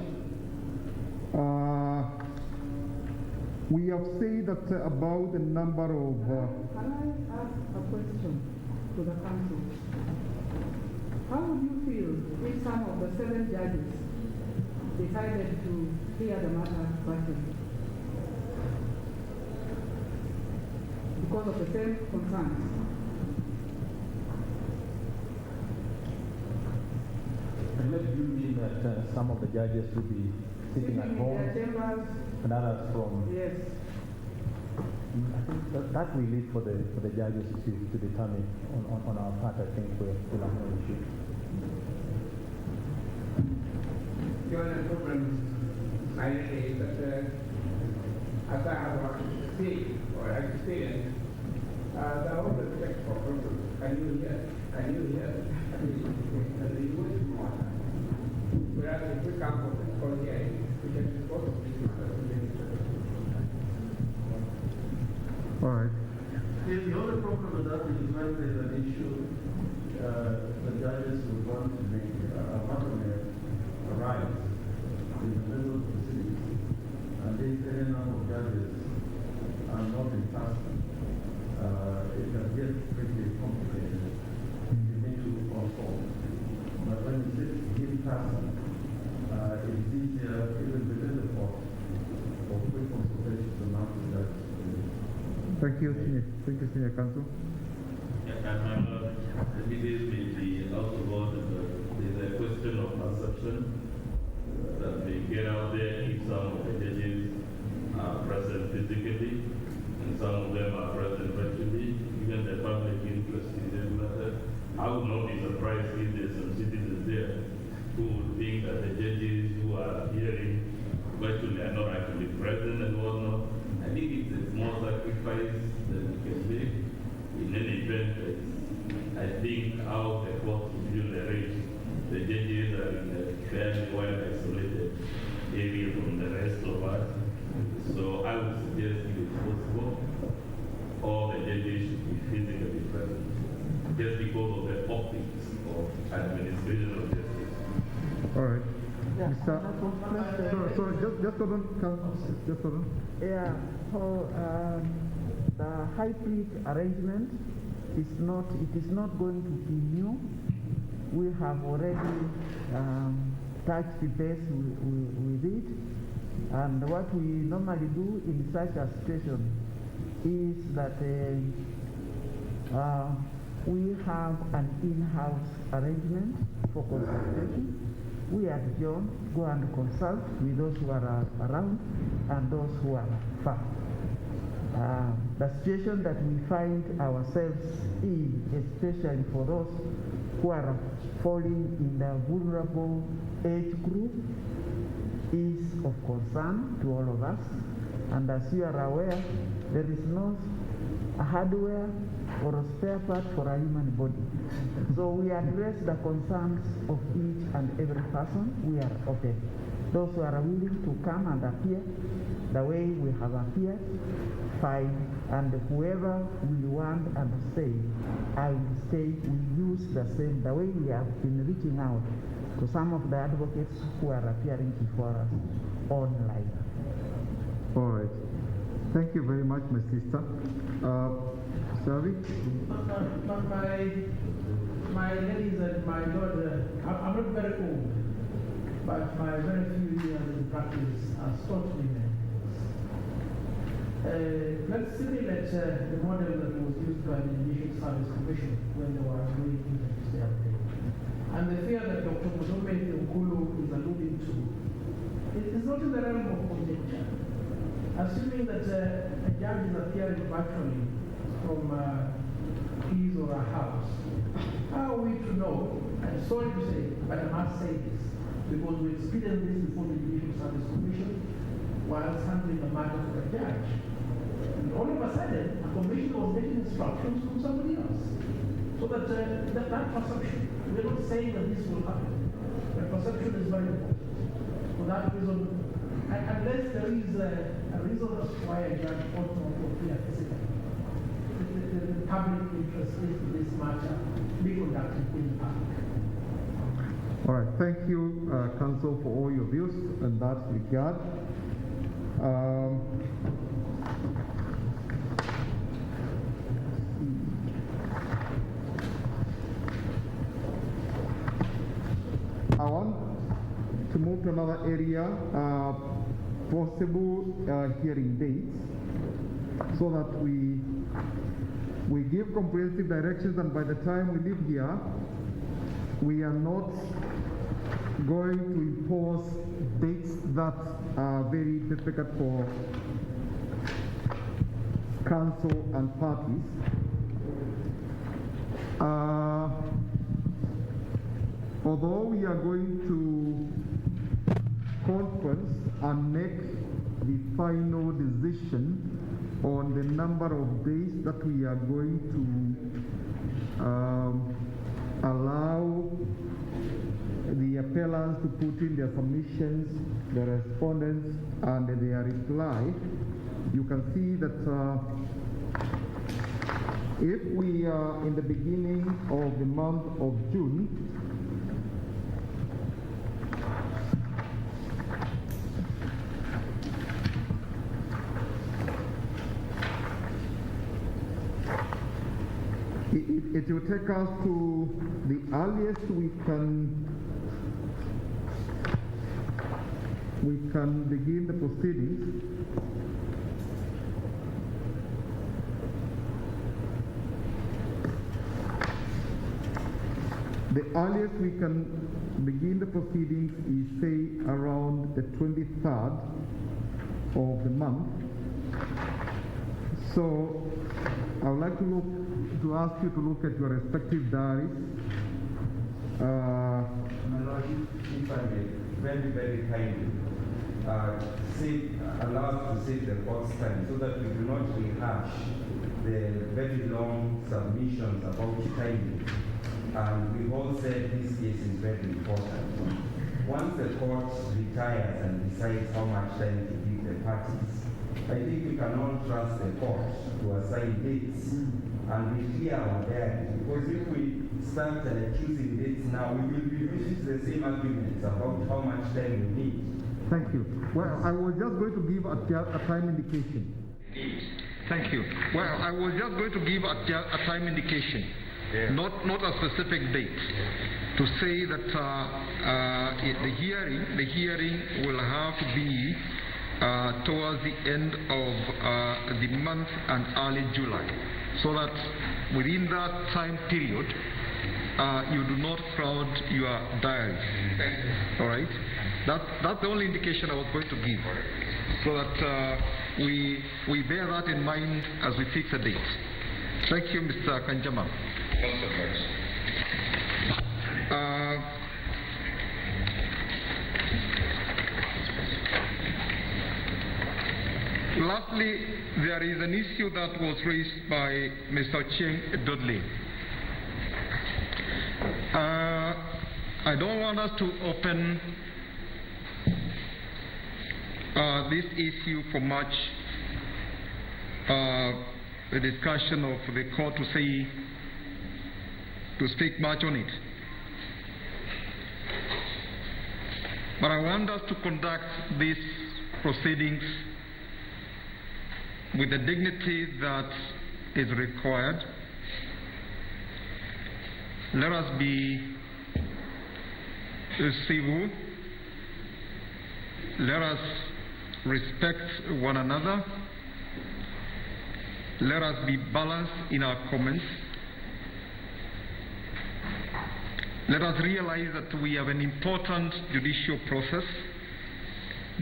We have said that about the number of... Can I ask a question to the council? How would you feel if some of the 7 judges decided to hear the matter virtually? Because of the same concerns. And maybe you mean that some of the judges will be sitting at home and others from... Yes. I think that we leave for the judges to determine on our part. I think we'll have no issue. The only problem I say is that as I have seen or experienced, there are always text for problems. Can you hear? Can you hear? And they waste more time. Whereas if we come from the call here, we can discuss of this All right. The only problem with that is when there's an issue, the judges will want to make a matter arise in the middle of the proceedings, and if any number of judges are not in person, it can get pretty complicated. You need to consult. But when you sit in person, it's easier even within the court for quick consultations among the judges. Thank you, Senior Counsel. Immediately out of order, there's a question of perception that may get out there if some of the judges are present physically and some of them are present virtually. Even the public interest in this matter, I would not be surprised if there's some citizens there who would think that the judges who are hearing virtually are not actually present and whatnot. I think it's a small sacrifice that we can make. In any event, I think how the court will arrange, the judges are in a fairly well isolated area from the rest of us. So I would suggest if it's possible, all the judges should be physically present, just because of the optics of administration of justice. All right. Mr. Sorry, just hold on. Just hold on. Yeah, so the hybrid arrangement is not going to be new. We have already touched base with it, and what we normally do in such a situation is that we have an in-house arrangement for consultation. We adjourn, go and consult with those who are around and those who are far. The situation that we find ourselves in, especially for those who are falling in the vulnerable age group, is of concern to all of us. And as you are aware, there is no hardware or a spare part for a human body. So we address the concerns of each and every person. We are open. Those who are willing to come and appear the way we have appeared, fine. And whoever will want and stay, I will stay. We use the same, the way we have been reaching out to some of the advocates who are appearing before us online. All right. Thank you very much, my sister. Sorry? My ladies and my daughter, I'm not very old, but my very few years in practice has taught me many things. Let's simulate the model that was used by the Judicial Service Commission when they were doing interviews there. And the fear that Dr. Mudombe Okulu is alluding to, it is not in the realm of conjecture. Assuming that a judge is appearing virtually from his or her house, how are we to know? I'm sorry to say, but I must say this, because we experienced this before the Judicial Service Commission whilst handling a matter for a judge. And all of a sudden, a commissioner was getting instructions from somebody else. So that perception, we're not saying that this will happen, but perception is very important. For that reason, unless there is a reason why a judge ought not to appear physically, the public interest is in this matter be conducted in the public. All right, thank you, Council, for all your views in that regard. I want to move to another area, possible hearing dates, so that we give comprehensive directions, and by the time we leave here, we are not going to impose dates that are very difficult for council and parties. Although we are going to conference and make the final decision on the number of days that we are going to allow the appellants to put in their submissions, their respondents, and their reply, you can see that if we are in the beginning of the month of June, it will take us to the earliest we can begin the proceedings. The earliest we can begin the proceedings is, say, around the 23rd of the month. So I would like to ask you to look at your respective diaries. My Lord, if I may, very, very kindly, allow us to save the court's time so that we do not rehash the very long submissions about timing. And we've all said this case is very important. Once the court retires and decides how much time to give the parties, I think we can all trust the court to assign dates and be clear on that. Because if we start choosing dates now, we will be reaching the same arguments about how much time we need. Thank you. Well, I was just going to give a time indication. Thank you. Well, I was just going to give a time indication, not a specific date, to say that the hearing will have to be towards the end of the month and early July, so that within that time period you do not crowd your diary. All right? That's the only indication I was going to give, so that we bear that in mind as we fix a date. Thank you, Mr. Kanjama. Lastly, there is an issue that was raised by Mr. Cheng Dudley. I don't want us to open this issue for much the discussion of the court to speak much on it. But I want us to conduct these proceedings with the dignity that is required. Let us be civil. Let us respect one another. Let us be balanced in our comments. Let us realize that we have an important judicial process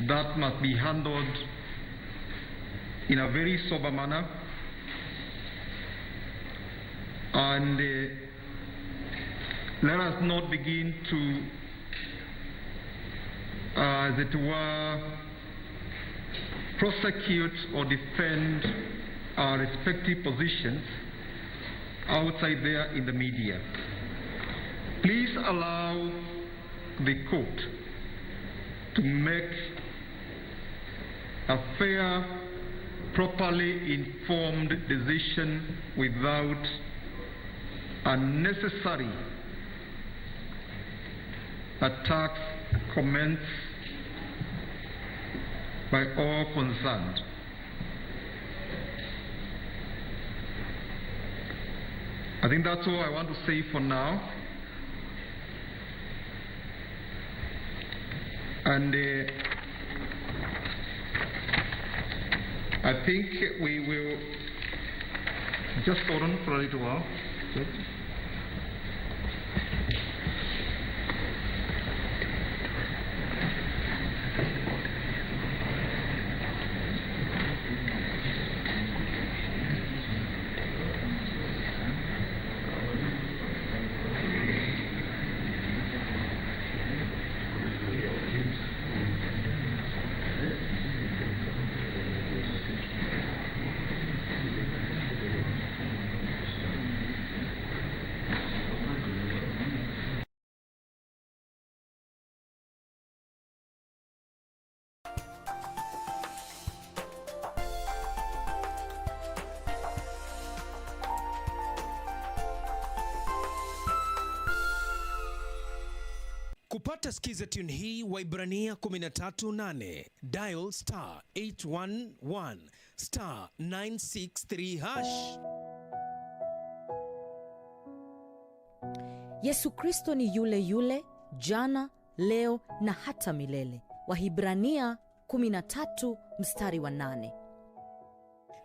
that must be handled in a very sober manner, and let us not begin to, as it were, prosecute or defend our respective positions outside there in the media. Please allow the court to make a fair, properly informed decision without unnecessary attacks, comments by all concerned. I think that's all I want to say for now. And I think we will just hold on for a little while. Kupata skiza tune hii Waibrania 13:8 dial star 811 star 963 hash. Yesu Kristo ni yule yule jana, leo na hata milele. Wahibrania 13:8.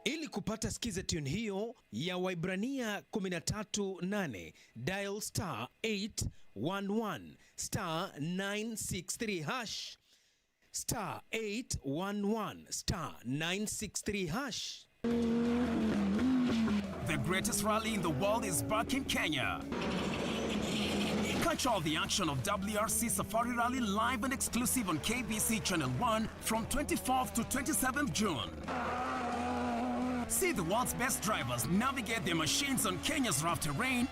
Ili kupata skiza tune hiyo ya Waibrania 13:8 dial star 811 star 963 hash, star 811 star 963 hash. The greatest rally in the world is back in Kenya. Catch all the action of WRC Safari Rally live and exclusive on KBC Channel 1 from 24th to 27th June. See the world's best drivers navigate their machines on Kenya's rough terrain